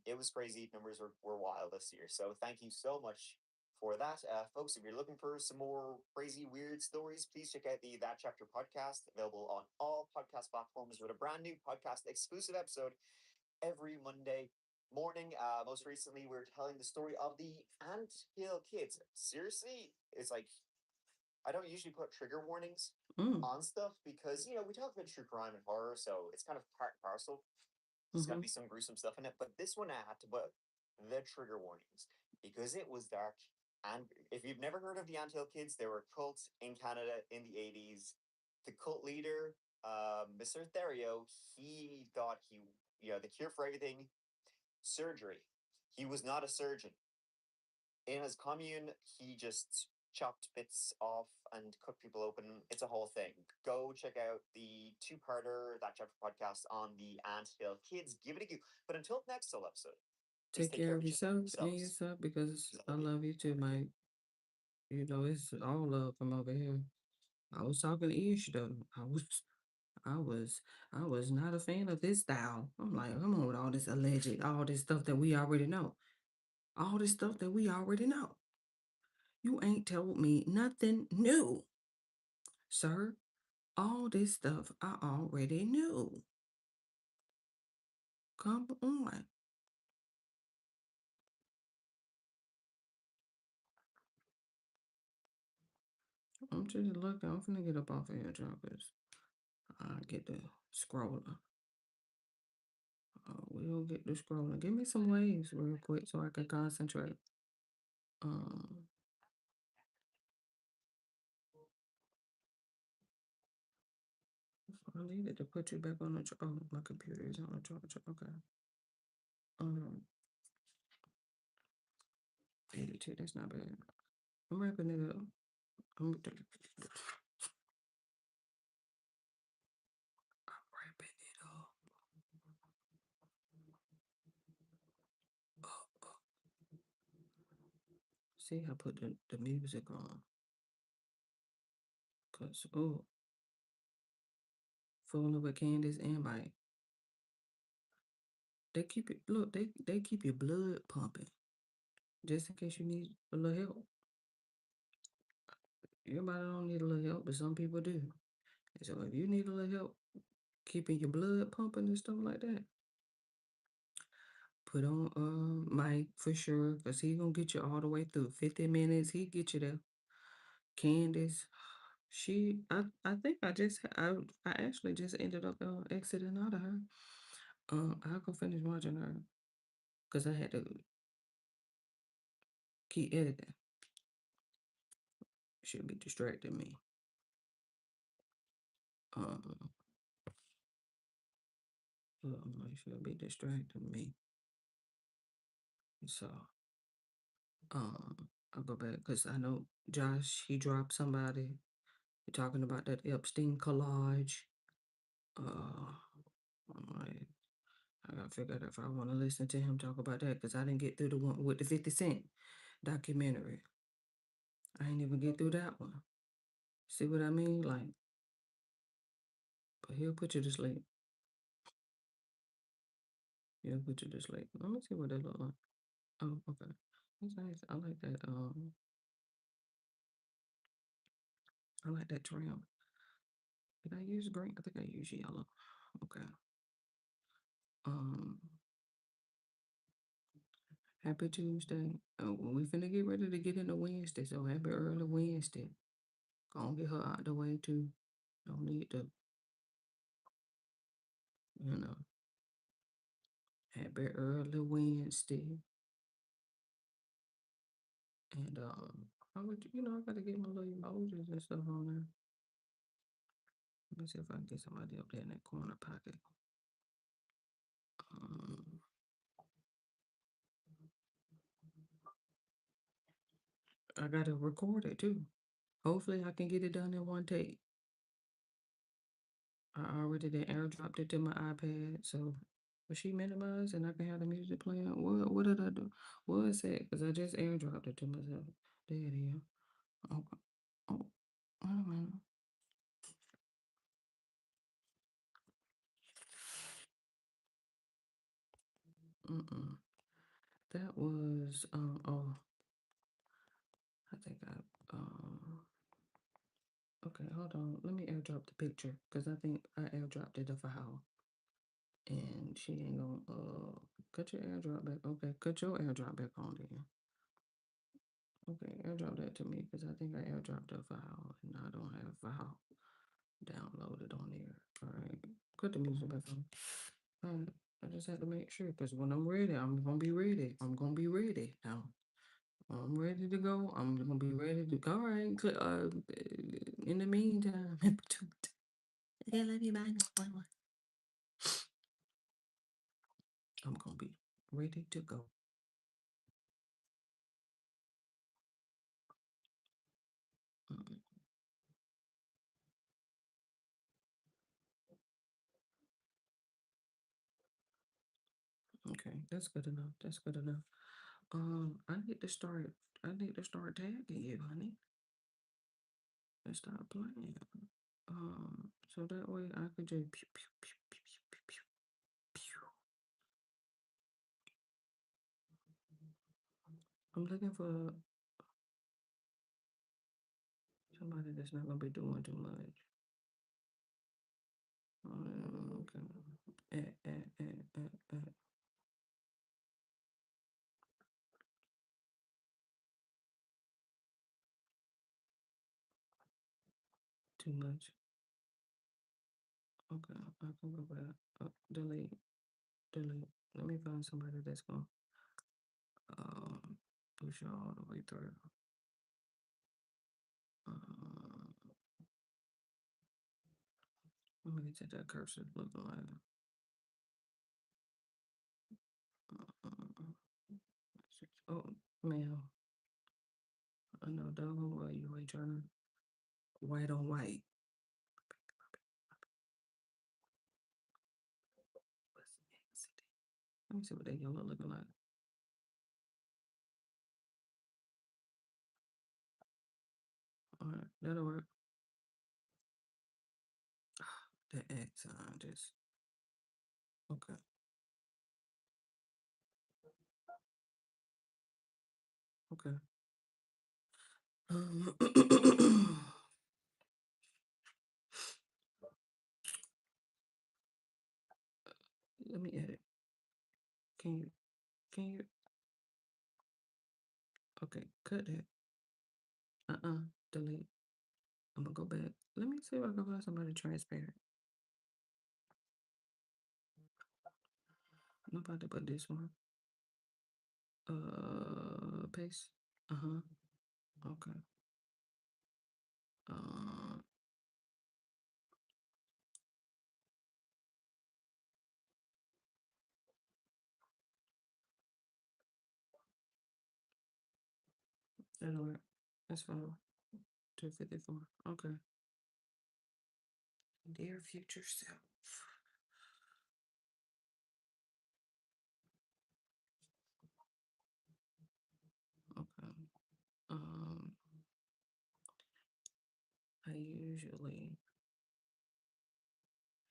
It was crazy. Numbers were wild this year. So thank you so much for that. Folks, if you're looking for some more crazy, weird stories, please check out the That Chapter podcast, available on all podcast platforms with a brand new podcast exclusive episode every Monday morning. Most recently, we're telling the story of the Ant Hill Kids. Seriously, it's like, I don't usually put trigger warnings on stuff because, we talk about true crime and horror, so it's kind of part and parcel. There's got to be some gruesome stuff in it. But this one, I had to put the trigger warnings because it was dark. And if you've never heard of the Ant Hill Kids, they were a cult in Canada in the 80s. The cult leader, Mr. Therio, he thought the cure for everything, surgery. He was not a surgeon. In his commune, he just chopped bits off and cut people open. It's a whole thing. Go check out the two-parter That Chapter podcast on the Ant Hill Kids. Give it a go. But until next episode, please Take care of each other and yourself and yourselves. yourself because I love you too, Mike. It's all love from over here. I was talking to Ish though. I was, I was not a fan of this style. I'm like, come on with all this alleged, all this stuff that we already know. All this stuff that we already know. You ain't told me nothing new, sir. All this stuff I already knew. Come on. I'm just looking. I'm finna get up off of here, John, because I get the scroller. We'll get the scroller. Give me some waves real quick so I can concentrate. I needed to put you back on the oh, my computer is on the charger. Okay. 82, that's not bad. I'm wrapping it up. I'm wrapping it up. See, I put the music on. Cause fooling with Candace and Mike. They keep it they keep your blood pumping. Just in case you need a little help. Everybody don't need a little help, but some people do. So if you need a little help keeping your blood pumping and stuff like that, put on Mike for sure, because he gonna get you all the way through 50 minutes. He get you there. Candace, I think I actually just ended up exiting out of her. I'll go finish watching her because I had to keep editing. Should be distracting me. Should be distracting me. So, I'll go back because I know Josh, he dropped somebody. We're talking about that Epstein collage. I'm like, I gotta figure out if I want to listen to him talk about that because I didn't get through the one with the 50 Cent documentary. I ain't even get through that one. See what I mean? Like, but he'll put you to sleep. He'll put you to sleep. Let me see what that look like. Oh, okay. That's nice. I like that. I like that trim. Did I use green? I think I used yellow. Okay. Happy Tuesday. We finna get ready to get into Wednesday, so happy early Wednesday. Gonna get her out the way too. Don't need to, you know. Happy early Wednesday. And I would, I gotta get my little emojis and stuff on there. Let me see if I can get somebody up there in that corner pocket. I gotta record it too. Hopefully I can get it done in one take. I already did airdropped it to my iPad, so was she minimized and I can have the music playing? What did I do? What is it? Because I just airdropped it to myself. There it is. Okay. Oh, wait a minute. That was think okay, hold on. Let me airdrop the picture because I think I airdropped it to File. And she ain't gonna cut your airdrop back. Okay, cut your airdrop back on then. Okay, airdrop that to me because I think I airdropped a file and I don't have file downloaded on there. All right, put the music back on. I just had to make sure because when I'm ready, I'm gonna be ready. I'm gonna be ready now. I'm ready to go. I'm gonna be ready to go. All right. In the meantime, yeah, let me buy one. I'm gonna be ready to go. Mm, Okay, that's good enough. That's good enough. I need to start. I need to start tagging you, honey, and start playing. So that way I could just pew, pew, pew, pew, pew, pew, pew, pew. I'm looking for somebody that's not gonna be doing too much. Okay. Too much. Okay, I can go back. Delete, delete. Let me find somebody that's gonna push you all the way through. Let me get to that cursor looking like. Oh, man. I know doggone well you ain't trying to white on white. Let me see what that yellow looking like. All right, that'll work. The X sign just okay. Okay. Let me edit. Can you okay, cut that. Delete. I'm gonna go back. Let me see if I can find somebody transparent. Nobody but this one. Paste. Okay. That'll work. That's fine. 254. Okay. Dear future self. Okay. I usually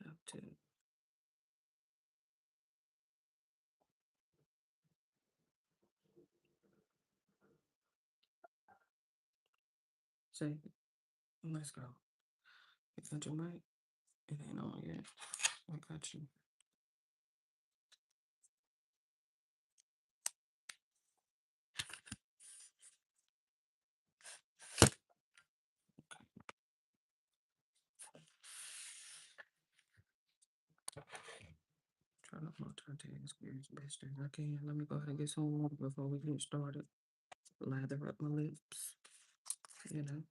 have to say, let's go. You got your mic? It ain't on yet. I got you. Try to multitask as best as I can. Let me go ahead and get some water before we get started. Lather up my lips. You know.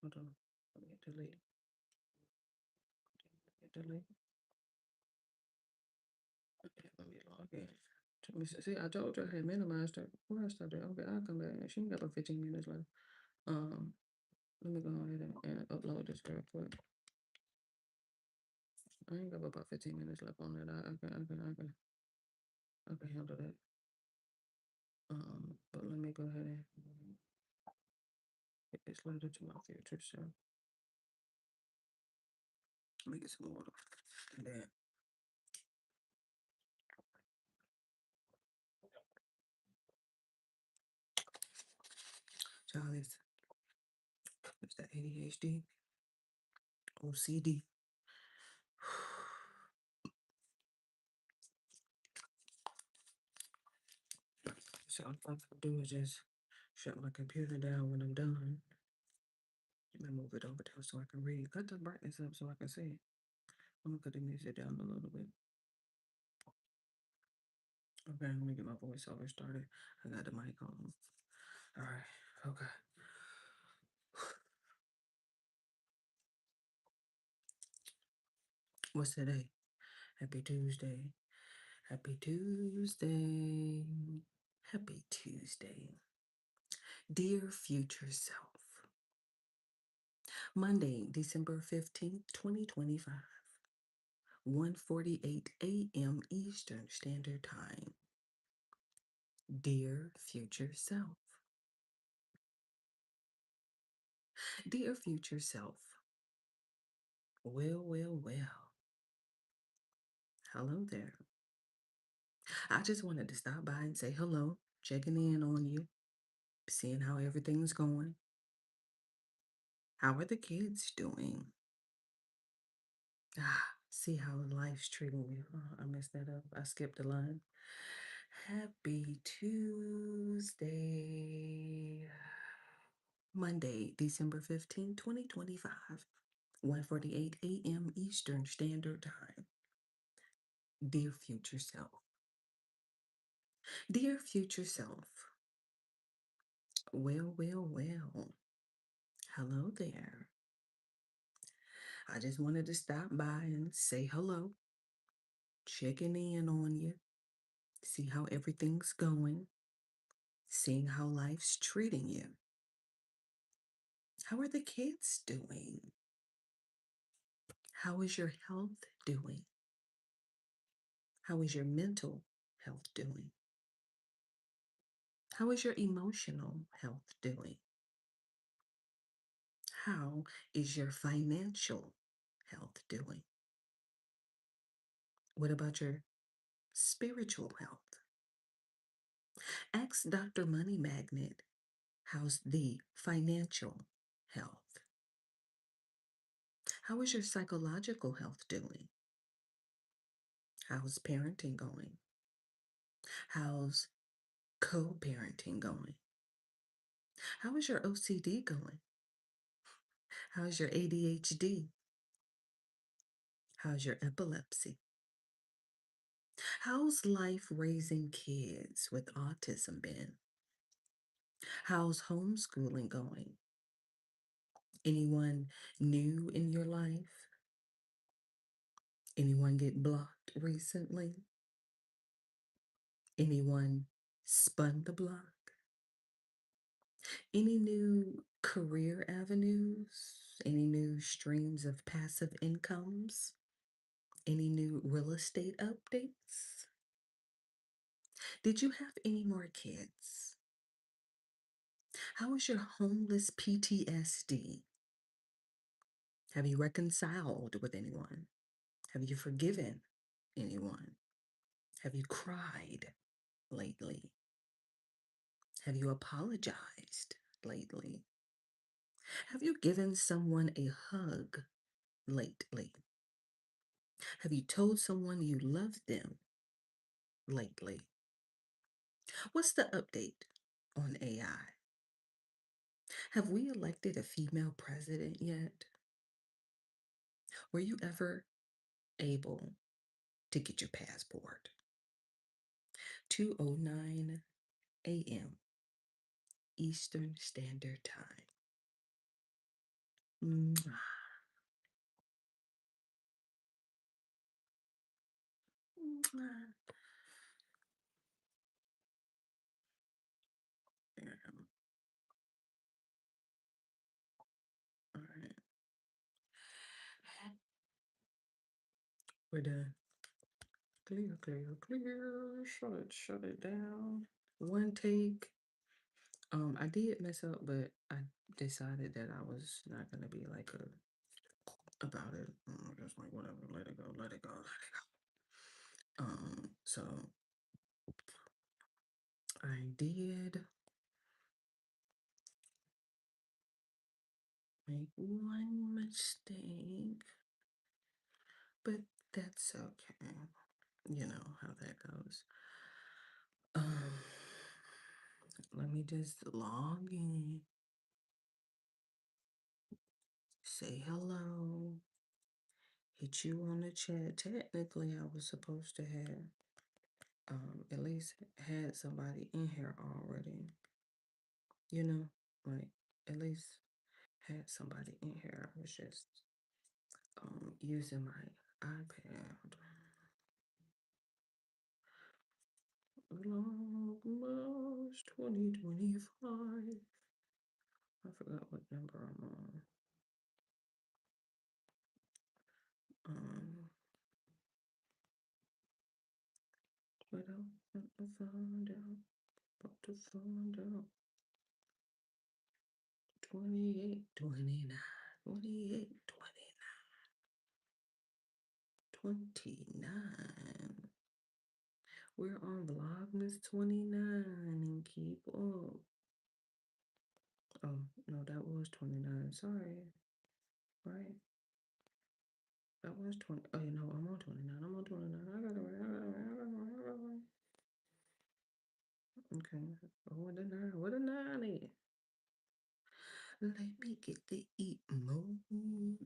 Hold on. Let me delete. Delete. Okay, let me log in. Let me see. I told you I had minimized her. Where I started. Okay, I'll come back. She ain't got about 15 minutes left. Let me go ahead and upload this real quick. I ain't got about 15 minutes left on that. I can handle that. But let me go ahead and get this letter to my future self. Let me get some water. And then child, it's that ADHD, OCD. So all I can do is just shut my computer down when I'm done. Let me move it over there so I can read. Cut the brightness up so I can see. I'm gonna cut the music down a little bit. Okay, let me get my voiceover started. I got the mic on. All right, okay. What's today? Happy Tuesday. Happy Tuesday. Happy Tuesday. Dear future self. Monday, December 15th, 2025. 1:48 a.m. Eastern Standard Time. Dear future self. Dear future self. Well, well, well. Hello there. I just wanted to stop by and say hello, checking in on you, seeing how everything's going. How are the kids doing? See how life's treating you. Oh, I messed that up. I skipped the line. Happy Tuesday. Monday, December 15th, 2025. 1:48 a.m. Eastern Standard Time. Dear future self. Dear future self. Well, well, well. Hello there. I just wanted to stop by and say hello, checking in on you, see how everything's going, seeing how life's treating you. How are the kids doing? How is your health doing? How is your mental health doing? How is your emotional health doing? How is your financial health doing? What about your spiritual health? Ask Dr. Money Magnet, how's the financial health? How is your psychological health doing? How's parenting going? How's co-parenting going? How is your OCD going? How's your ADHD? How's your epilepsy? How's life raising kids with autism been? How's homeschooling going? Anyone new in your life? Anyone get blocked recently? Anyone spun the block? Any new career avenues? Any new streams of passive incomes? Any new real estate updates? Did you have any more kids? How is your homeless PTSD? Have you reconciled with anyone? Have you forgiven anyone? Have you cried lately? Have you apologized lately? Have you given someone a hug lately? Have you told someone you love them lately? What's the update on AI? Have we elected a female president yet? Were you ever able to get your passport? 2:09 a.m. Eastern Standard Time. Mwah. Mwah. We're done. Clear, clear, clear. Shut it down. One take. I did mess up, but I decided that I was not gonna be like about it. Just like whatever, let it go, let it go, let it go. So I did make one mistake, but that's okay. You know how that goes. Let me just log in, say hello, hit you on the chat. Technically, I was supposed to have at least had somebody in here already. You know, like at least had somebody in here. I was just using my iPad. Logmas 2025. I forgot what number I'm on. But I'll find out. About to find out. 28, 29, 28, 29. We're on Vlogmas 29 and keep up. Oh, no, that was 29. Sorry. Right? That was 20. Oh, you know, I'm on 29. I'm on 29. I got it right. Okay. Oh, what a 9. What a 9 is. Let me get the emoji.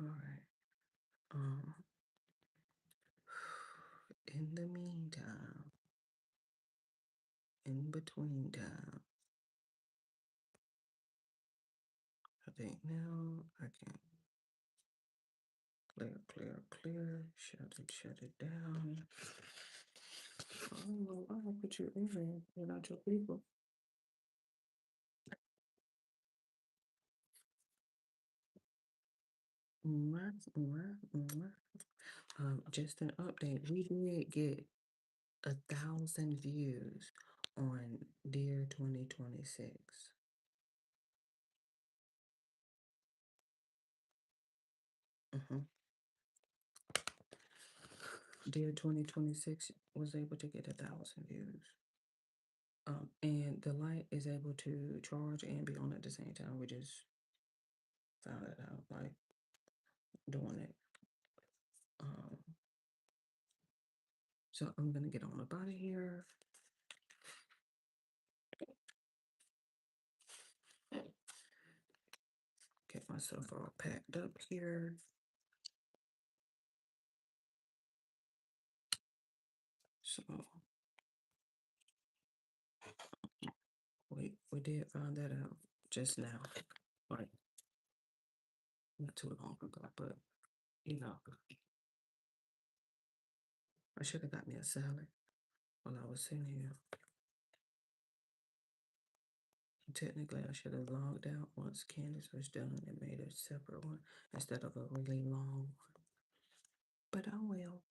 All right. In the meantime, in between time, I think now I can clear, shut it down. I don't know why I put you in here. You're not your people. Just an update. We did get 1,000 views on Dear 2026. Dear 2026 was able to get 1,000 views. And the light is able to charge and be on at the same time. We just found it out, like doing it. So I'm gonna get on up out of here. Get myself all packed up here. So we did find that out just now, like not too long ago, but you know, I should have got me a salad while I was sitting here. Technically, I should have logged out once Candace was done and made a separate one instead of a really long one. But I will.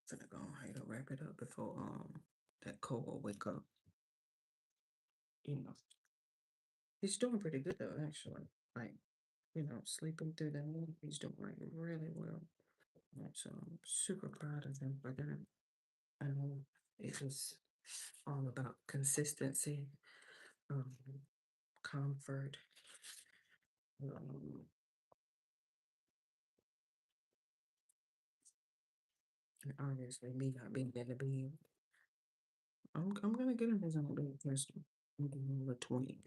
Gonna go ahead and wrap it up before that Cole will wake up. You know, he's doing pretty good though, actually. Like, you know, sleeping through the night, he's doing really well. So I'm super proud of him for that. I know it was all about consistency comfort. Um, and obviously, me not being in the bed. I'm gonna get in his own bed first. I'm doing the 20.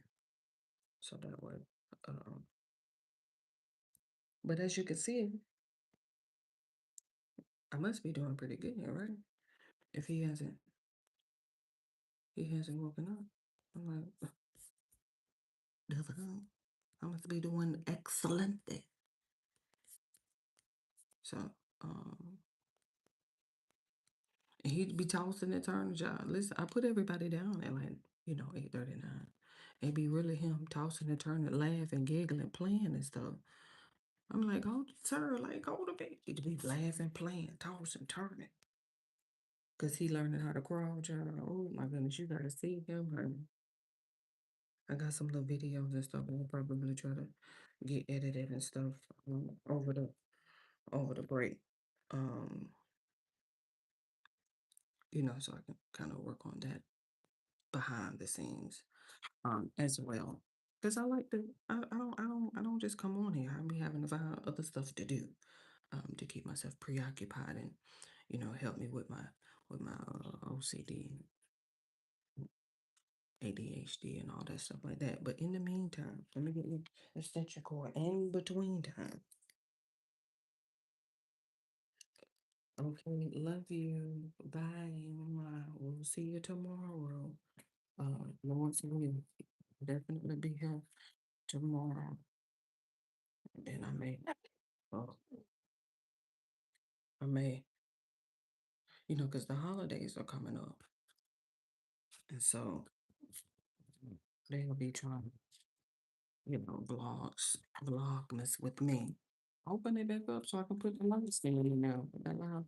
So that way. Um, but as you can see, I must be doing pretty good, right? If he hasn't woken up. I'm like, "Duh, I must be doing excellent. So, and he'd be tossing and turning, y'all. Listen, I put everybody down at like, 8:39. It'd be really him tossing and turning, laughing, giggling, playing and stuff. I'm like, oh, sir, like, go to bed. He'd be laughing, playing, tossing, turning. Cause he learning how to crawl, child. Oh my goodness, you gotta see him. Honey. I got some little videos and stuff, and I'll probably try to get edited and stuff over the break. Um, so I can kind of work on that behind the scenes, as well. Cause I like to, I don't just come on here. I be having to find other stuff to do, to keep myself preoccupied and, help me with my OCD, ADHD, and all that stuff like that. But in the meantime, let me get the extension cord in between time. Okay, love you. Bye. We'll see you tomorrow. Lord's will, definitely be here tomorrow. And then uh, I may, because the holidays are coming up, and so they'll be trying, vlogmas with me. Open it back up so I can put the lights in, That loud.